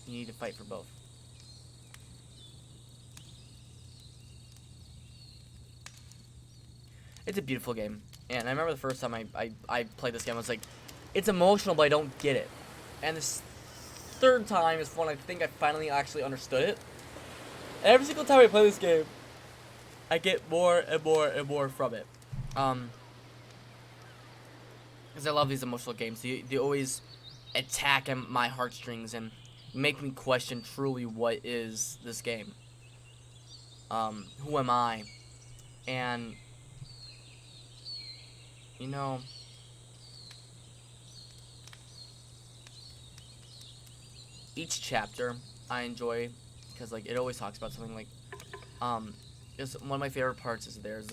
you need to fight for both. It's a beautiful game. And I remember the first time I played this game, I was like, it's emotional, but I don't get it. And this third time is when I think I finally actually understood it. And every single time I play this game, I get more and more and more from it. Because I love these emotional games. They always attack at my heartstrings and make me question truly what is this game. Who am I? And you know, each chapter I enjoy because like it always talks about something like is one of my favorite parts is there's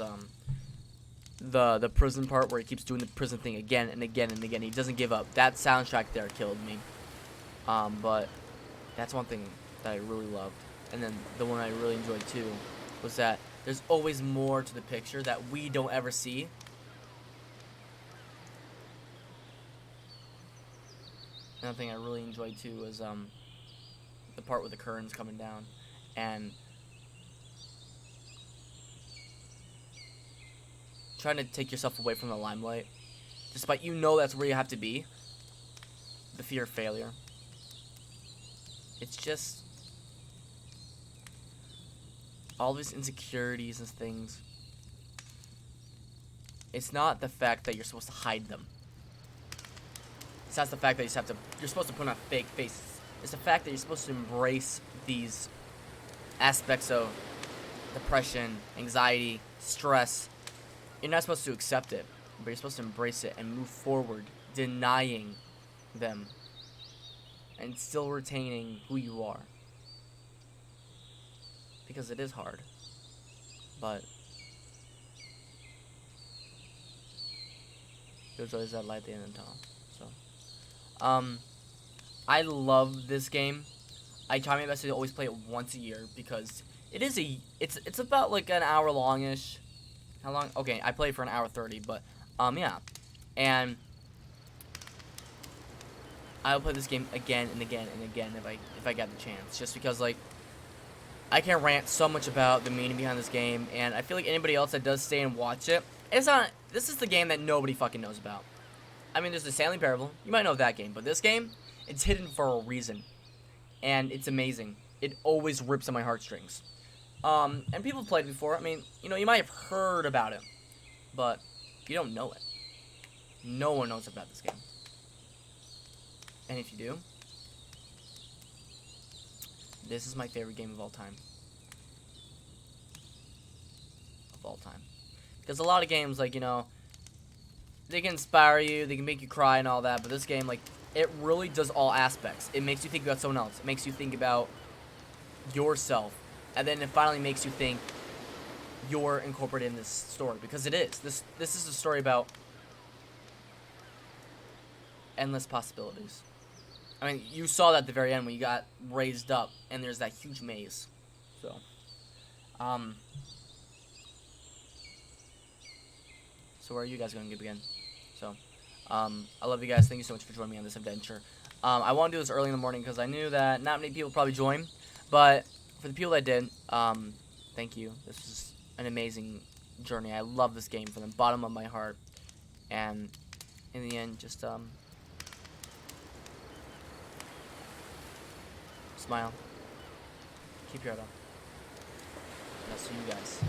the prison part where he keeps doing the prison thing again and again and again. He doesn't give up. That soundtrack there killed me. But that's one thing that I really loved. And then the one I really enjoyed too was that there's always more to the picture that we don't ever see. Another thing I really enjoyed too was the part with the curtains coming down and trying to take yourself away from the limelight, despite you know that's where you have to be. The fear of failure. It's just all these insecurities and things. It's not the fact that you're supposed to hide them. It's not the fact that you're supposed to put on fake faces. It's the fact that you're supposed to embrace these aspects of depression, anxiety, stress. You're not supposed to accept it, but you're supposed to embrace it and move forward, denying them, and still retaining who you are. Because it is hard, but there's always that light at the end of the tunnel. So, I love this game. I try my best to always play it once a year because it is it's about like an hour longish. How long? Okay, I played for an hour 30, but yeah, and I'll play this game again and again and again if I get the chance. Just because like I can rant so much about the meaning behind this game, and I feel like anybody else that does stay and watch it, it's not. This is the game that nobody fucking knows about. I mean, there's the Stanley Parable. You might know that game, but this game, it's hidden for a reason, and it's amazing. It always rips on my heartstrings. And people have played it before. I mean, you know, you might have heard about it, but you don't know it. No one knows about this game. And if you do, this is my favorite game of all time. Of all time. Because a lot of games, like, you know, they can inspire you, they can make you cry and all that, but this game, like, it really does all aspects. It makes you think about someone else. It makes you think about yourself. And then it finally makes you think you're incorporated in this story. Because it is. This is a story about endless possibilities. I mean, you saw that at the very end when you got raised up and there's that huge maze. So, so where are you guys going to begin? So, I love you guys. Thank you so much for joining me on this adventure. I want to do this early in the morning because I knew that not many people would probably join. But for the people that did, thank you. This was an amazing journey. I love this game from the bottom of my heart. And in the end, just smile, keep your head up, and I'll see you guys